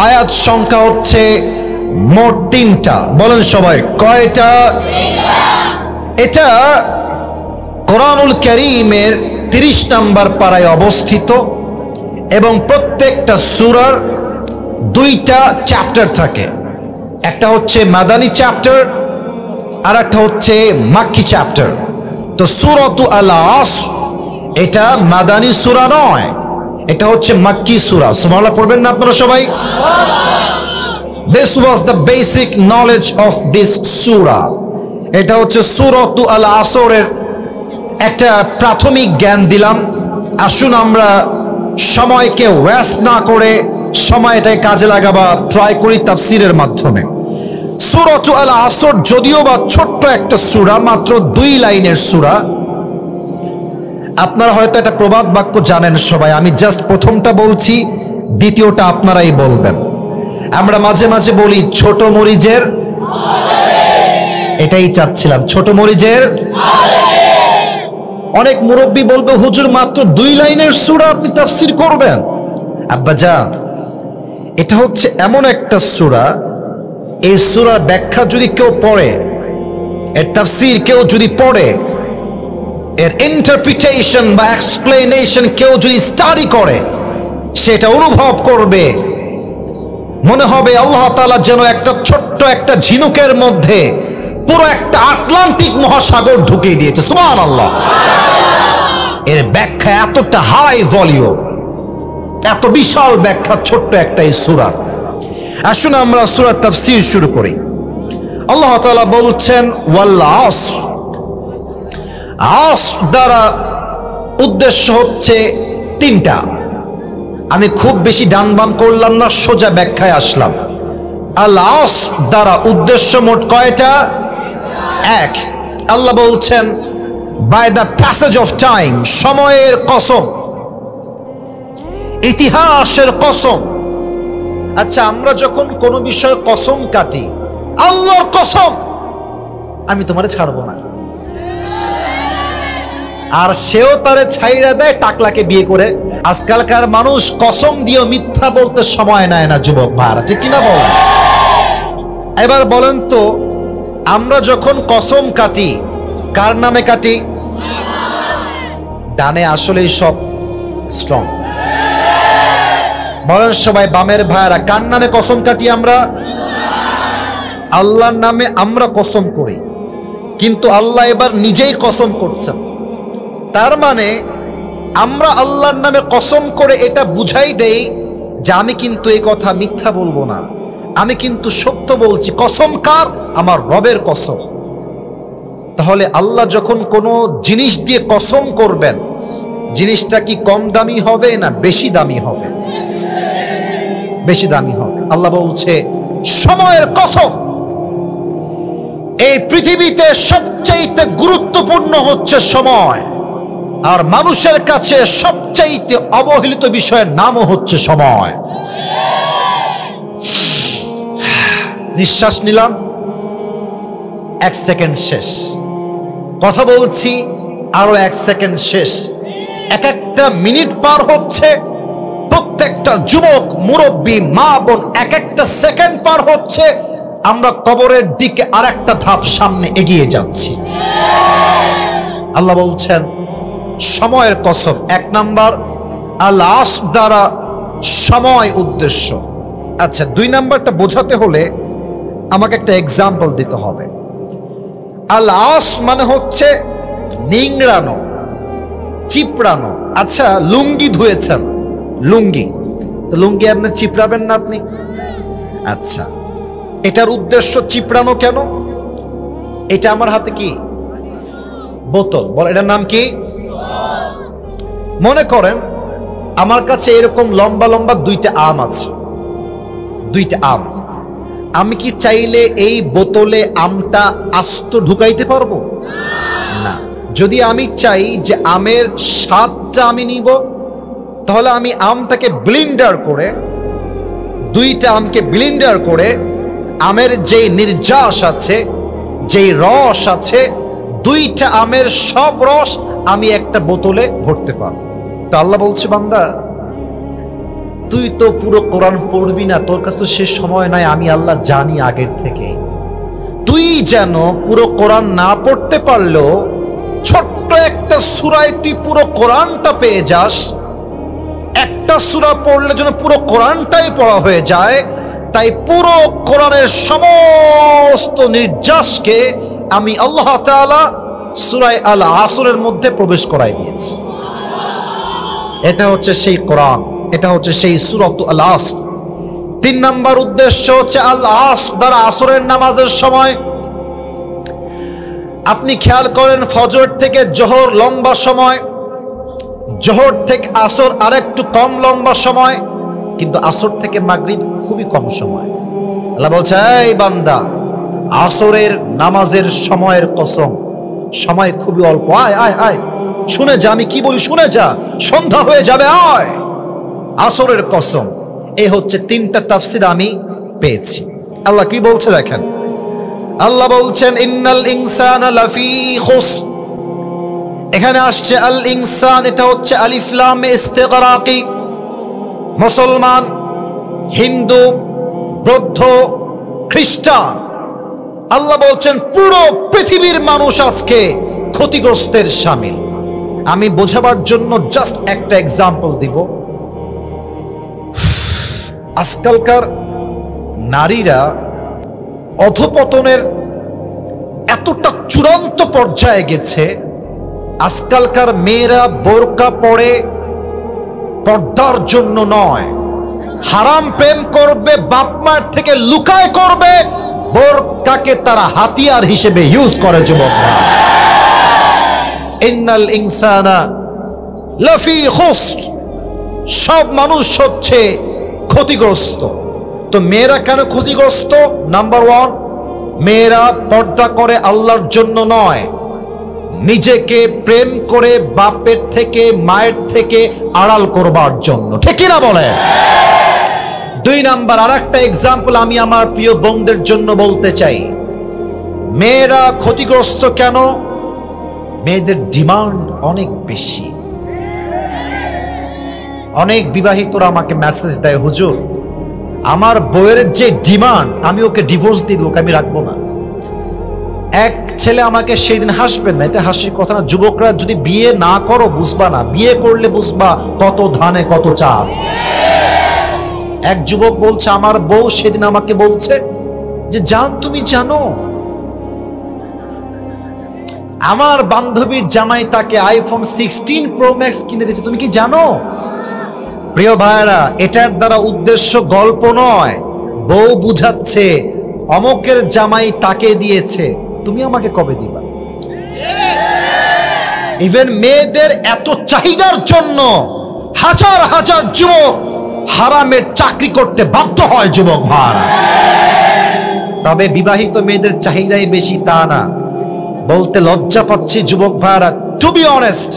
আয়াত সংখ্যা হচ্ছে মোট 3টা। বলেন সবাই কয়টা? এটা কোরআনুল কারীমের 30 নম্বর পারায় অবস্থিত এবং প্রত্যেকটা সূরার 2টা চ্যাপ্টার থাকে। একটা হচ্ছে মাদানী চ্যাপ্টার আর একটা হচ্ছে মাক্কি চ্যাপ্টার। তো সূরাতু আল আসর এটা মাদানী সূরা নয়, এটা হচ্ছে মাক্কি সূরা। সুবহানাল্লাহ পড়বেন না আপনারা সবাই? This was the basic knowledge of this surah. এটা হচ্ছে সূরাতু আল আসরের একটা প্রাথমিক জ্ঞান দিলাম। আসুন আমরা সময়কে ওয়েস্ট না করে সময়টাকে কাজে লাগাবা ট্রাই করি তাফসীরের মাধ্যমে। সূরাতু আল আসর যদিও বা ছোট্ট একটা সূরা, মাত্র 2 লাইনের সূরা। আপনারা হয়তো একটা প্রবাদ বাক্য জানেন সবাই, আমি জাস্ট প্রথমটা বলছি, দ্বিতীয়টা আপনারাই বলবেন। আমরা মাঝে মাঝে বলি ছোট মরিচের, এটাই চাচ্ছিলাম, ছোট মরিচের। অনেক মুরব্বী বলবে হুজুর মাত্র 2 লাইনের সূরা আপনি তাফসীর করবেন। আব্বাজান, এটা হচ্ছে এমন একটা সূরা, এই সূরার ব্যাখ্যা যদি কেউ পড়ে, এর তাফসীর কেউ যদি পড়ে, এর ইন্টারপ্রিটেশন বা এক্সপ্লেনেশন কেউ যদি স্টাডি করে, সেটা অনুভব করবে মনে হবে আল্লাহ তাআলা যেন একটা ছোট্ট একটা ঝিনুকের মধ্যে পুরো একটা আটলান্টিক মহাসাগর ঢুকিয়ে দিয়েছে। সুবহানাল্লাহ। এর ব্যাখ্যা এতটা হাই ভলিউম, এত বিশাল ব্যাখ্যা ছোট্ট একটা এই সূরার। আসুন আমরা সূরার তাফসীর শুরু করি। আল্লাহ তাআলা বলছেন ওয়াল আসর। আসর দ্বারা উদ্দেশ্য হচ্ছে 3টা। আমি খুব বেশি ডান বাম করলাম না, সোজা ব্যাখ্যায় আসলাম। আল আসর দ্বারা উদ্দেশ্য মোট কয়টা? 1। আল্লাহ বলছেন by the passage of time, সময়ের কসম, ইতিহাসের কসম। আচ্ছা, আমরা যখন কোনো বিষয়ে কসম কাটি, আল্লাহর কসম আমি তোমারে ছাড়বো না, আর সেও তারে ছাইড়া দেয় টাকলাকে বিয়ে করে। আজকালকার মানুষ কসম দিয়ে মিথ্যা বলতে সময় নেয় না যুবক ভাইরা, ঠিক কিনা বলেন? এবার বলেন তো, আমরা যখন কসম কাটি কার নামে কাটি? ডানে আসলেই সব স্ট্রং। বলেন সবাই, বামের ভাইরা, কার নামে কসম কাটি আমরা? আল্লাহর নামে আমরা কসম করি, কিন্তু আল্লাহ এবার নিজেই কসম করছেন। তার মানে আমরা আল্লাহর নামে কসম করে এটা বুঝাই দেই যে আমি কিন্তু এই কথা মিথ্যা বলবো না, আমি কিন্তু সত্য বলছি। কসম কার? আমার রবের কসম। তাহলে আল্লাহ যখন কোনো জিনিস দিয়ে কসম করবেন, জিনিসটা কি কম দামি হবে না বেশি দামি হবে? বেশি দামি হবে। আল্লাহ বলছে সময়ের কসম। এই পৃথিবীতে সবচাইতে গুরুত্বপূর্ণ হচ্ছে সময়, আর মানুষের কাছে সবচাইতে অবহেলিত বিষয়ের নামও হচ্ছে সময়। নিঃশ্বাস নিলাম, 1 সেকেন্ড শেষ। কথা বলছি, আরো 1 সেকেন্ড শেষ। একটা মিনিট পার হচ্ছে, প্রত্যেকটা যুবক মুরব্বী মা বোন একটা সেকেন্ড পার হচ্ছে, আমরা কবরের দিকে আরেকটা ধাপ সামনে এগিয়ে যাচ্ছি। আল্লাহ বলছেন সময়ের কসম। 1 নাম্বার, আল আসর দ্বারা সময় উদ্দেশ্য। আচ্ছা, 2 নাম্বারটা বোঝাতে হলে আমাকে একটা এক্সাম্পল দিতে হবে। আল আসর মানে হচ্ছে নিংড়ানো, চিপড়ানো। আচ্ছা, লুঙ্গি ধুয়েছেন, লুঙ্গি তো লুঙ্গি আপনি চিপড়াবেন না আপনি? আচ্ছা, এটার উদ্দেশ্য চিপড়ানো কেন? এটা আমার হাতে কি বোতল, বল এটার নাম কি? মনে করেন আমার কাছে এরকম লম্বা লম্বা 2টা আম আছে, 2টা আম। আমি কি চাইলে এই বোতলে আমটা আস্ত ঢুকাইতে পারবো না? যদি আমি চাই যে আমের স্বাদটা আমি নিব, তাহলে আমি আমটাকে ব্লেন্ডার করে, 2টা আমকে ব্লেন্ডার করে আমের যেই নির্যাস আছে, যেই রস আছে, 2টা আমের সব রস আমি একটা বোতলে ভরতে পারবো। তো আল্লাহ বলছে বান্দা, তুই তো পুরো কোরআন পড়বি না, তোর কাছে তো সে সময় নাই, আমি আল্লাহ জানি আগের থেকে। তুই যেন পুরো কোরআন না পড়তে পারলেও ছোট্ট একটা সূরায় তুই পুরো কোরআনটা পেয়ে যাস। একটা সূরা পড়লে যেন পুরো কোরআনটাই পড়া হয়ে যায়, তাই পুরো কোরআনের সমস্ত নির্যাসকে আমি আল্লাহ তাআলা সূরা আল আসরের মধ্যে প্রবেশ করাই দিয়েছি। এটা হচ্ছে সেই কোরআন, এটা হচ্ছে সেই সূরাত আল আসর। 3 নম্বর উদ্দেশ্য হচ্ছে আল আসর দ্বারা আসরের নামাজের সময় আপনি খেয়াল করেন ফজর থেকে জোহর লম্বা সময়, জোহর থেকে আসর আরেকটু কম লম্বা সময়, কিন্তু আসর থেকে মাগরিব খুবই কম সময়। আল্লাহ বলছে, এই বান্দা আসরের নামাজের সময়ের কসম, সময় খুবই অল্প, আয় আয় আয় শুনে যা, আমি কি বলি শুনে যা, সন্ধ্যা হয়ে যাবে, আয়। আসরের কসম। এই হচ্ছে 3টা তাফসীর আমি পেয়েছি। আল্লাহ কি বলছে দেখেন, আল্লাহ বলছেন ইন্নাল ইনসানা লাফি খুসর। এখানে আসছে আল ইনসান, এটা হচ্ছে আলিফ লাম ইস্তিগরাকি। মুসলমান, হিন্দু, বৌদ্ধ, খ্রিস্টান, আল্লাহ বলছেন পুরো পৃথিবীর মানুষ আজকে ক্ষতিগ্রস্তের শামিল। আমি বোঝাবার জন্য জাস্ট একটা এক্সাম্পল দিব। আজকালকার নারীরা অধপতনের এতটা চূড়ান্ত পর্যায়ে গেছে, আজকালকার মেয়েরা বোরকা পরে পর্দার জন্য নয়, হারাম প্রেম করবে, বাপ মার থেকে লুকায় করবে, বোরকাকে তারা হাতিয়ার হিসেবে ইউজ করে। যুবক, ইন্নাল ইনসানা লাফি খুসর, সব মানুষ হচ্ছে ক্ষতিগ্রস্ত। তো মেয়েরা কেন ক্ষতিগ্রস্ত? নাম্বার 1, মেয়েরা পর্দা করে আল্লাহর জন্য নয়, নিজেকে প্রেম করে বাপের থেকে মায়ের থেকে আড়াল করবার জন্য। ঠিক না বলে? 2 নাম্বার আরেকটা এক্সাম্পল আমি আমার প্রিয় বোনদের জন্য বলতে চাই। মেয়েরা ক্ষতিগ্রস্ত কেন? মেয়েদের ডিমান্ড অনেক বেশি। অনেক বিবাহিতরা আমাকে মেসেজ দেয়, হুজুর আমার বউয়ের যে ডিমান্ড, আমি ওকে ডিভোর্স দিয়ে দেবো, আমি রাখবো না। এক ছেলে আমাকে সেই দিন, হাসবেন না, এটা হাসির কথা না, যুবকরা যদি বিয়ে না করো বুঝবা না, বিয়ে করলে বুঝবা কত ধানে কত চাল। এক যুবক বলছে, আমার বউ সেদিন আমাকে বলছে যে জান তুমি জানো আমার বান্ধবীর জামাই তাকে আইফোন 16 প্রো ম্যাক্স কিনে দিয়েছে, তুমি কি জানো? প্রিয় ভাইরা, এটার দ্বারা উদ্দেশ্য গল্প নয়, বউ বুঝাচ্ছে অমকের জামাই তাকে দিয়েছে, তুমি আমাকে কবে দিবা? ইভেন মেয়েদের এত চাহিদার জন্য হাজার হাজার যুবক হারামের চাকরি করতে বাধ্য হয়। যুবক ভাইরা, তবে বিবাহিত মেয়েদের চাহিদাই বেশি তা না, বলতে লজ্জা পাচ্ছি যুবক ভাইরা। টু বি অনেস্ট,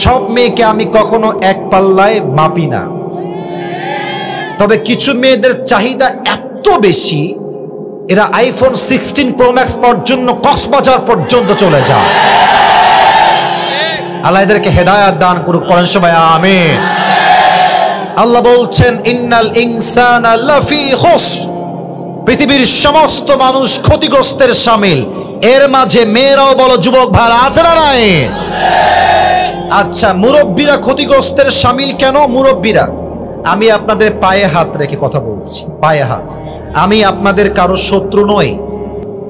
সব মেয়েকে আমি কখনো এক পাল্লায় মাপি না, তবে কিছু মেয়েদের চাহিদা এত বেশি, এরা আইফোন 16 প্রো ম্যাক্স পর্যন্ত কক্সবাজার পর্যন্ত চলে যায়। আল্লাহ এদেরকে হেদায়াত দান করুক, পড়েন সবাই আমিন। আল্লাহ বলছেন ইন্নাল ইনসানা লাফি খুসর, পৃথিবীর সমস্ত মানুষ ক্ষতিগ্রস্তের শামিল। এর মাঝে মেয়েরাও বলো, যুবক ভাইরা আছে না নাই? আচ্ছা, মুরব্বীরা ক্ষতিগ্রস্তের শামিল কেন? মুরব্বীরা, আমি আপনাদের পায়ে হাত রেখে কথা বলছি, পায়ে হাত, আমি আপনাদের কারো শত্রু নই।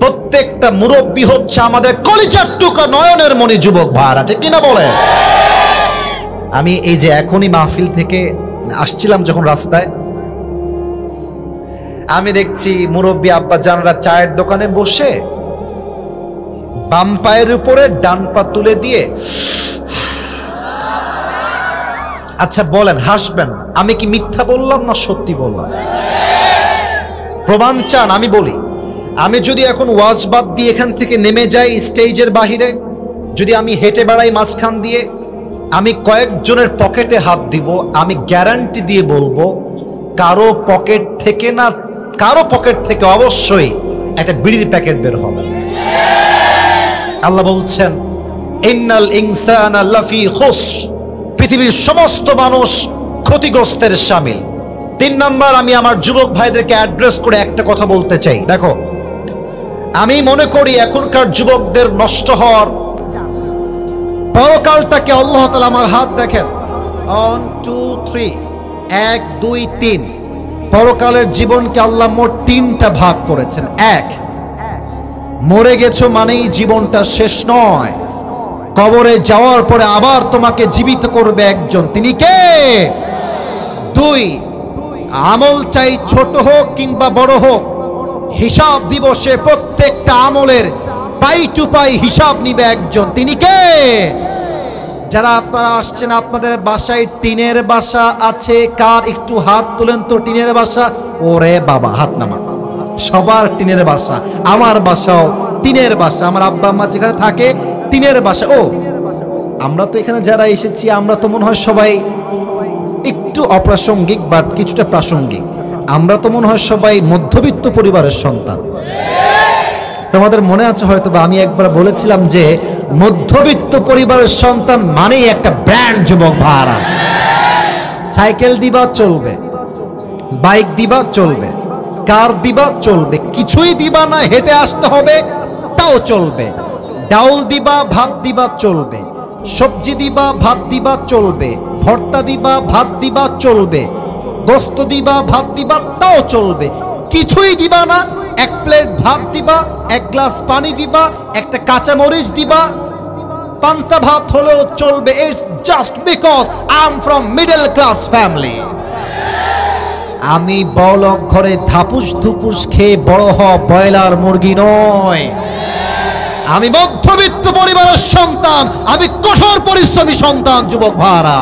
প্রত্যেকটা মুরব্বী হচ্ছে আমাদের কলিজার টুকরা, নয়নের মণি। যুবক ভাইরা ঠিক কিনা বলে? আমি এই যে এখনই মাহফিল থেকে আসছিলাম, যখন রাস্তায় আমি দেখছি মুরব্বী আব্বা জানরা চায়ের দোকানে বসে বাম পায়ের উপরে ডান পা তুলে দিয়ে, আচ্ছা বলেন, হাসবেন, আমি কি মিথ্যা বললাম না সত্যি বললাম? প্রমাণ চান? আমি বলি, আমি যদি এখন ওয়াজ বাদ দিয়ে এখান থেকে নেমে যাই স্টেজের বাহিরে, যদি আমি হেঁটে বেড়াই মাঝখান দিয়ে, আমি কয়েকজনের পকেটে হাত দিব, আমি গ্যারান্টি দিয়ে বলবো কারো পকেট থেকে না, কারো পকেট থেকে অবশ্যই একটা বিড়ির প্যাকেট বের হবে। আল্লাহ বলছেন ইন্নাল ইনসানা লাফি খুসর, পৃথিবীর সমস্ত মানুষ ক্ষতিগ্রস্তের শামিল। 3 নাম্বার, আমি আমার যুবক ভাইদেরকে অ্যাড্রেস করে একটা কথা বলতে চাই। দেখো, আমি মনে করি এখনকার যুবকদের নষ্ট হওয়ার পরকালটাকে আল্লাহ তাআলা, আমার হাত দেখেন, 1 2 3, 1 2 3, পরকালের জীবনকে আল্লাহ মোট 3টা ভাগ করেছেন। এক, মরে গেছো মানেই জীবনটা শেষ নয়, কবরে যাওয়ার পরে আবার তোমাকে জীবিত করবে একজন, তিনি কে? 2, আমল চাই ছোট হোক কিংবা বড় হোক, হিসাব দিবসে প্রত্যেকটা আমলের পাই টু পাই হিসাব নিবে একজন, তিনি কে? যারা আপনারা আসছেন, আপনাদের বাসায় টিনের বাসা আছে? কার একটু হাত তুলেন তো টিনের বাসা। ওরে বাবা, হাত নামা। সবার টিনের বাসা, আমার বাসাও টিনের বাসা, আমার আব্বা আম্মা যেখানে থাকে টিনের বাসা। ও, আমরা তো এখানে যারা এসেছি আমরা তো মনে হয় সবাই একটু অপ্রাসঙ্গিক বাট কিছুটা প্রাসঙ্গিক। আমরা তো মনে হয় সবাই মধ্যবিত্ত পরিবারের সন্তান। তোমাদের মনে আছে হয়তো বা আমি একবার বলেছিলাম যে মধ্যবিত্ত পরিবারের সন্তান মানেই একটা ব্র্যান্ড যুবক ভাড়া। সাইকেল দিবা চলবে, বাইক দিবা চলবে, কার দিবা চলবে, কিছুই দিবা না হেঁটে আসতে হবে তাও চলবে। ডাউল দিবা ভাত দিবা চলবে, সবজি দিবা ভাত দিবা চলবে, ভর্তা দিবা ভাত দিবা চলবে, গোস্ত দিবা ভাত দিবা তাও চলবে। কিছুই দিবা না, এক প্লেট ভাত দিবা, এক গ্লাস পানি দিবা, একটা কাঁচা মরিচ দিবা, পান্তা ভাত হলেও চলবে। It's just because I am from middle class family. আমি বড়লোক ঘরে ধাপুস ধুপুস খেয়ে বড় হওয়া ব্রয়লার মুরগি নয়। আমি মধ্যবিত্ত পরিবারের সন্তান, আমি কঠোর পরিশ্রমী সন্তান যুবক ভাড়া।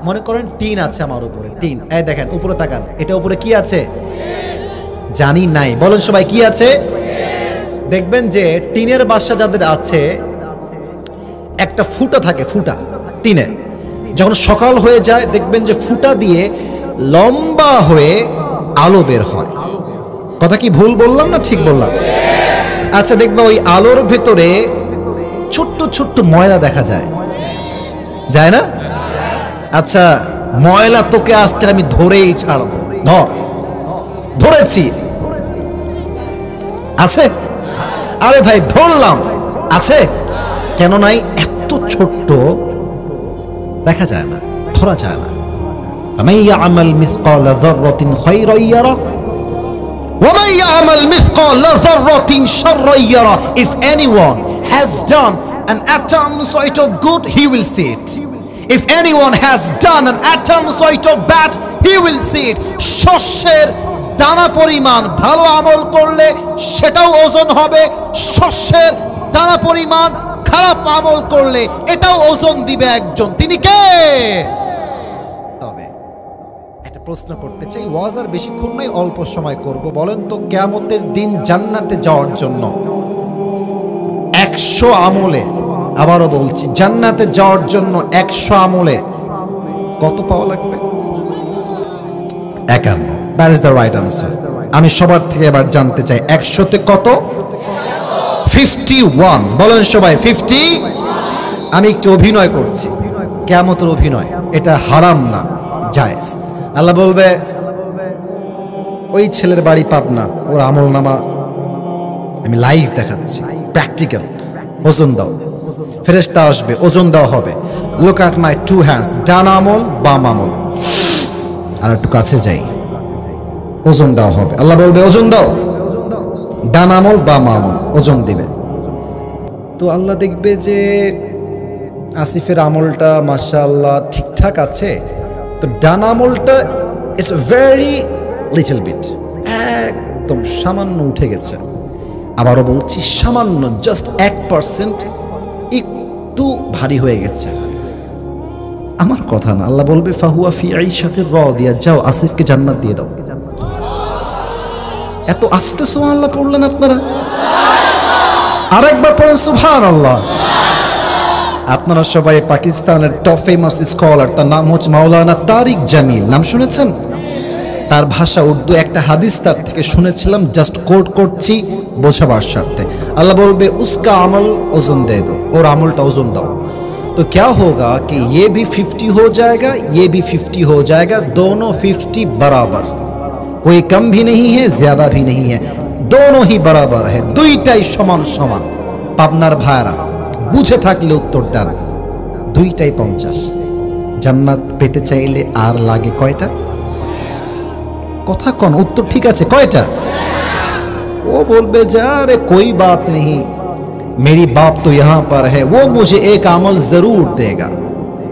মনে করেন টিন আছে আমার উপরে, টিন, এই দেখেন উপরে তাকান, এটা উপরে কি আছে জানি নাই, বলেন সবাই কি আছে? দেখবেন যে টিনের বাসা যাদের আছে একটা ফুটা থাকে, ফুটা টিনে, যখন সকাল হয়ে যায় দেখবেন যে ফুটা দিয়ে লম্বা হয়ে আলো বের হয়। কথা কি ভুল বললাম না ঠিক বললাম? আচ্ছা, দেখবে ওই আলোর ভেতরে ছোট্ট ছোট্ট ময়লা দেখা যায়, যায় না? আচ্ছা, ময়লা তোকে আজকে আমি ধরেই ছাড়বো, ধরেছি, আছে? আরে ভাই ধরলাম, আছে? কেন নাই? এত ছোট্ট দেখা যায় না, ধরা যায় না। ফামান ইয়ামাল মিসকালা যাররাতিন খায়রান ইয়ারা ওয়া মান ইয়ামাল মিসকালা যাররাতিন শাররান ইয়ারা। If anyone has done an atom sort of good, he will see it. If anyone has done an atom sort of bad, he will see it. শস্যের দানা পরিমাণ ভালো আমল করলে সেটাও ওজন হবে, শস্যের দানা পরিমাণ খারাপ আমল করলে এটাও ওজন দিবে একজন, তিনি কে? তবে একটা প্রশ্ন করতে চাই, ওয়াজ আর বেশিক্ষণ নয়, অল্প সময় করব। বলেন তো, কিয়ামতের দিন জান্নাতে যাওয়ার জন্য 100 আমলে, আবারও বলছি, জান্নাতে যাওয়ার জন্য 100 আমলে কত পাওয়া লাগবে? 51। That is the right answer. আমি সবার থেকে এবার জানতে চাই 100তে কত? 51। বলেন সবাই 50। আমি একটু অভিনয় করছি, কিয়ামতের অভিনয়, এটা হারাম না, জায়েজ। আল্লাহ বলবে, ওই ছেলের বাড়ি পাবনা, ওর আমল নামা আমি লাইভ দেখাচ্ছি, প্র্যাকটিক্যাল, ওজন দাও। ফেরেশতা আসবে, ওজন দেওয়া হবে। লুক অ্যাট মাই 2 হ্যান্ডস, ডান আমল বাম আমল। আর একটু কাছে যাই, ওজন দেওয়া হবে। আল্লাহ বলবে, ওজন দাও, ডান আমল বাম আমল, ওজন দিবে। তো আল্লাহ দেখবে যে আসিফের আমলটা মাশাআল্লাহ ঠিকঠাক আছে, তো ডান আমলটা ইটস ভেরি লিটল বিট, একদম সামান্য উঠে গেছে। আবারও বলছি, সামান্য, জাস্ট 1% একটু ভারী হয়ে গেছে। আমার কথা না, আল্লাহ বলবে ফাহুয়া ফি আইশাতির রাদিয়া, যাও আসিফকে জান্নাত দিয়ে দাও। এত আস্তে সুবহানাল্লাহ পড়লেন আপনারা? আরেকবার পড়েন সুবহানাল্লাহ। আপনারা সবাই পাকিস্তানের টপ ফেমাস স্কলার, তার নাম হচ্ছে মাওলানা তারিক জামিল, নাম শুনেছেন? তার ভাষা উর্দু, একটা হাদিস তার থেকে শুনেছিলাম, জাস্ট কোট করছি বোঝাবার স্বার্থে। আল্লাহ বলবে উসকা আমল ওজন দে দো, ওর আমলটা ওজন দাও। तो क्या होगा कि ये भी 50 हो जाएगा, ये भी 50 हो जाएगा, दोनों 50 बराबर, कोई कम भी नहीं है ज्यादा भी नहीं है, दोनों ही बराबर है, দুইটাই সমান সমান। পাবনার ভাইরা বুঝে থাকলে উত্তর দেন, দুইটাই 50। জান্নাত পেতে চাইলে আর লাগে কয়টা? কথা कौन उत्तर ठीक আছে কয়টা वो बोलबे जा रे कोई बात नहीं मेरी बाप तो यहाँ पर है वो मुझे एक अमल जरूर देगा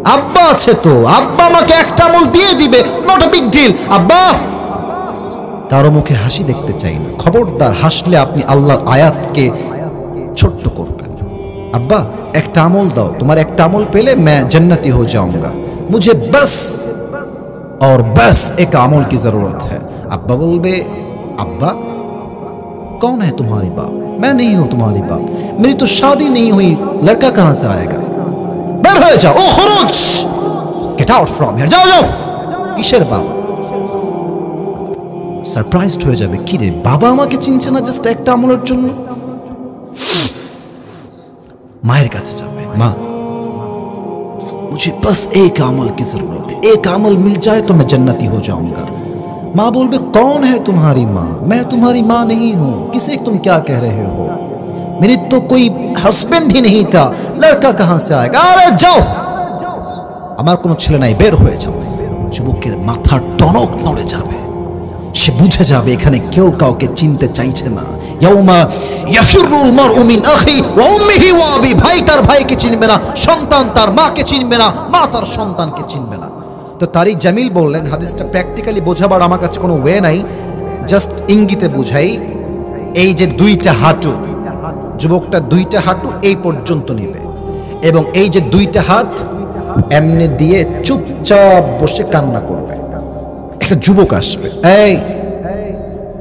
अब्बा আছে তো আব্বা আমাকে একটা আমল দিয়ে দিবে নট আ বিগ ডিল আব্বা কারো মুখে হাসি দেখতে চাই না খবরদার হাসলে আপনি আল্লাহর আয়াতকে ছোট করবেন अब्बा একটা আমল দাও তোমার একটা আমল পেলে मैं जन्नती हो जाऊंगा मुझे बस और बस एक अमल की जरूरत है अब्बा बोलबे अब्बा कौन है तुम्हारी बाप मैं नहीं हूं तुम्हारी बाप मेरी तो शादी नहीं हुई लड़का कहां से आएगा बेर हो जाओ ओ खुरुज गेट आउट फ्रॉम हियर जाओ जाओ কিসের বাবা সারপ্রাইজড হয়ে যাবে কি রে বাবা আমাকে চিনছে না জাস্ট একটা আমলের জন্য मायर काছে যাবে मां मुझे बस एक अमल की जरूरत है एक अमल मिल जाए तो मैं जन्नती हो जाऊंगा मां बोलबे कौन है तुम्हारी मां मैं तुम्हारी मां नहीं हूं किसे तुम क्या कह रहे हो मेरी तो कोई हस्बैंड ही नहीं था लड़का कहां से आएगा अरे जाओ আমার কোনো ছেলে নাই বের হয়ে যাও যুবকের মাথা টনক নড়ে যাবে সে বুঝে যাবে এখানে কেউ কাউকে চিনতে চাইছে না ইয়াউমা ইয়াফিরুল মারউ মিন আখি ওয়া উম্মিহি ওয়া আবি ভাই তার ভাইকে চিনবে না সন্তান তার মাকে চিনবে না মা তার সন্তানকে চিনবে না তো তারিক জামিল বললেন হাদিসটা প্র্যাকটিক্যালি বোঝাবার আমার কাছে কোনো ওয়ে নাই জাস্ট ইঙ্গিতে বুঝাই এই যে দুইটা হাঁটু যুবকটা দুইটা হাঁটু এই পর্যন্ত নেবে এবং এই যে দুইটা হাত এমনি দিয়ে চুপচাপ বসে কান্না করবে একটা যুবক আসবে এই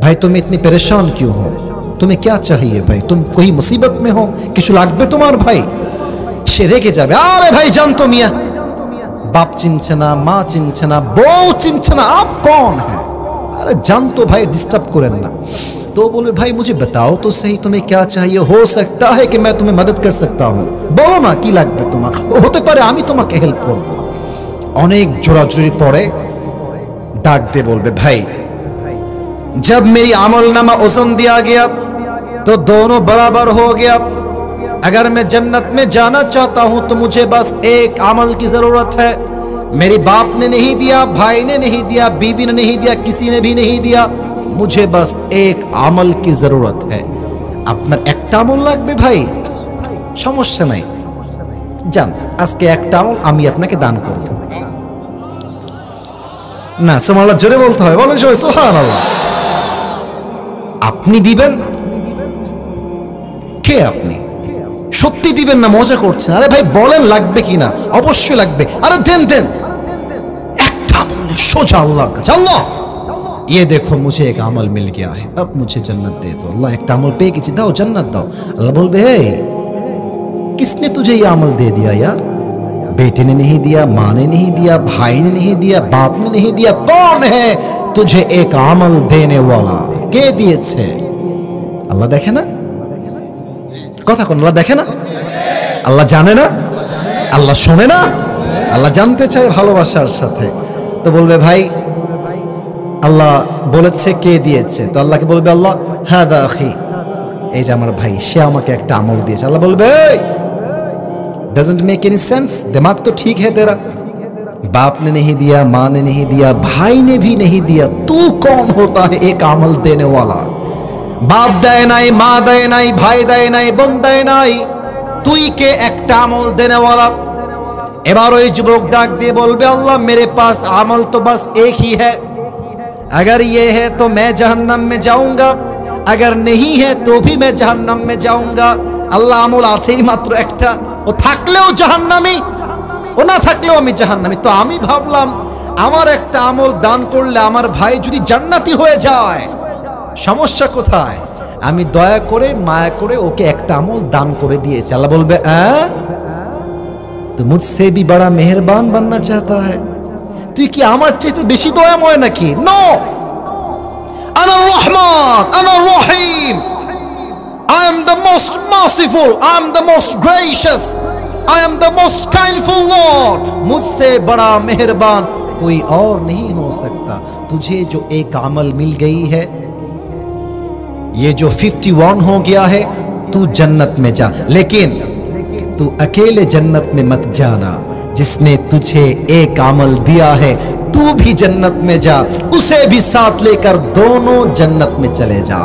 भाई तुम इतनी परेशान क्यों हो तुम्हें क्या चाहिए भाई तुम कोई मुसीबत में हो किछु लागबे तुम्हार भाई সে রেগে যাবে আরে ভাই জান তো মিয়া बाप चिनছে না মা চিনছে না বউ চিনছে না आप कौन है अरे जान तो भाई डिस्टर्ब करें ना तो बोले भाई मुझे बताओ तो सही तुम्हें क्या चाहिए हो सकता है कि मैं तुम्हें मदद कर सकता हूं बोलो ना কি লাগবে তোমার হতে পারে আমি তোমাকে হেল্প করব অনেক জোরাজুরি পরে डाक दे बोलबे भाई जब मेरी अमलनामा ओजन दिया गया तो दोनों बराबर हो गया अगर मैं जन्नत में जाना चाहता हूं तो मुझे बस एक अमल की जरूरत है मेरे बाप ने नहीं दिया भाई ने नहीं दिया बीवी ने नहीं दिया किसी ने भी नहीं दिया मुझे बस एक अमल की जरूरत है আপনার একটা আমল লাগবে ভাই সমস্যা নাই যান আজকে একটা আমল আমি আপনাকে দান করব না সুবহানাল্লাহ জোরে বলতে হবে বলেন সবাই সুবহানাল্লাহ আপনি দিবেন কে আপনি সত্যি দিবেন না মজা করছেন আরে ভাই বলেন লাগবে কিনা অবশ্যই লাগবে আরে দেন দেন একটা আমল সোজা আল্লাহর কাছে আল্লাহ ये देखो मुझे एक अमल मिल गया है अब मुझे जन्नत दे दो अल्लाह एक अमल पे कीजिए दाओ जन्नत दाओ अल्लाह बोलबे हे किसने तुझे ये अमल दे दिया यार बेटे ने नहीं दिया माँ ने नहीं दिया भाई ने नहीं दिया बाप ने नहीं दिया कौन है तुझे एक अमल देने वाला के दिए छे अल्लाह देखे ना कथा कोन अल्लाह देखे ना अल्लाह जाने ना अल्लाह शोने ना अल्लाह जानते चाहे ভালোবাসার সাথে তো বলবে ভাই আল্লাহ বলেছে কে দিয়েছে তো আল্লাহকে বলবে আল্লাহ হাদা আখি এই যে আমার ভাই সে আমাকে একটা আমল দিয়েছে আল্লাহ বলবে डजंट मेक एनी सेंस दिमाग तो ठीक है तेरा बाप ने नहीं दिया माँ ने नहीं दिया भाई ने भी नहीं दिया तू कौन होता है एक अमल देने वाला बाप देय नाई माँ देय नाई भाई देय नाई बोन देय नाई তুই কে একটা আমল देने वाला এবার ওই যুবক ডাক দিয়ে বলবে আল্লাহ मेरे पास अमल तो बस एक ही है अगर ये है तो मैं जहन्नम में जाऊंगा अगर नहीं है तो भी मैं जहन्नम में जाऊंगा আল্লাহ আমল আছেই মাত্র একটা ও থাকলেও জাহান্নামী ও না থাকলেও আমি জাহান্নামী তো আমি ভাবলাম আমার একটা আমল দান করলে আমার ভাই যদি জান্নাতি হয়ে যায় সমস্যা কোথায় আমি দয়া করে মায়া করে ওকে একটা আমল দান করে দিয়েছি আল্লাহ বলবে तो मुझसे भी बड़ा मेहरबान बनना चाहता है তুই কি আমার চাইতে বেশি দয়াময় নাকি নো আনা রহমান আনা রহিম I am the most merciful I am the most gracious I am the most kindful Lord मुझसे बड़ा मेहरबान कोई और नहीं हो सकता तुझे जो एक अमल मिल गई है ये जो 51 हो गया है तू जन्नत में जा लेकिन तू अकेले जन्नत में मत जाना जिसने तुझे एक अमल दिया है तू भी जन्नत में जा, उसे भी साथ लेकर दोनों जन्नत में चले जा।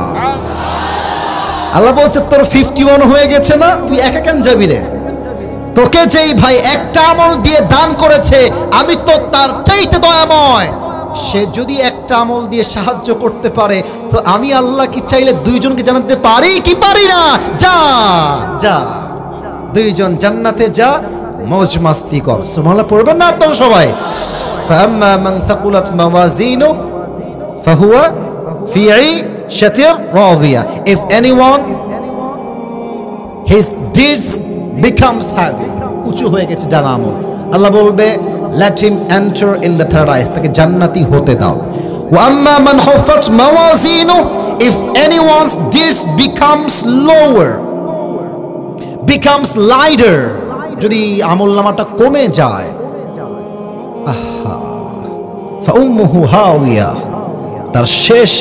আল্লাহ বলছে তোর 51 হয়ে গেছে না, তুই একা কেন যাবি রে? তোকে যেই ভাই একটা আমল দিয়ে দান করেছে, আমি তো তার চাইতে দয়াময়, সে যদি একটা আমল দিয়ে সাহায্য করতে পারে তো আমি আল্লাহ কি চাইলে দুইজনকে জানাতে পারি কি পারি না? যা যা, দুইজন জান্নাতে যা, মौज মাস্তি কর। সুবহানাল্লাহ পড়বেন না আপনারা সবাই? ফাম্মা মান থাকুলাত মাওয়াজিনু ফাহুয়া ফি ঈশাতির Radia. If anyone his deeds becomes heavy, উঁচু হয়ে গেছে ডান আমল, আল্লাহ বলবে let him enter in the paradise, তাকে জান্নাতি হতে দাও। ওয়া আম্মা মান খাফাত মাওয়াজিনু, if anyone's deeds becomes lower, becomes lighter, যদি আমলনামাটা কমে যায়, আহা, ফা উম্মুহু হাওিয়া, তার শেষ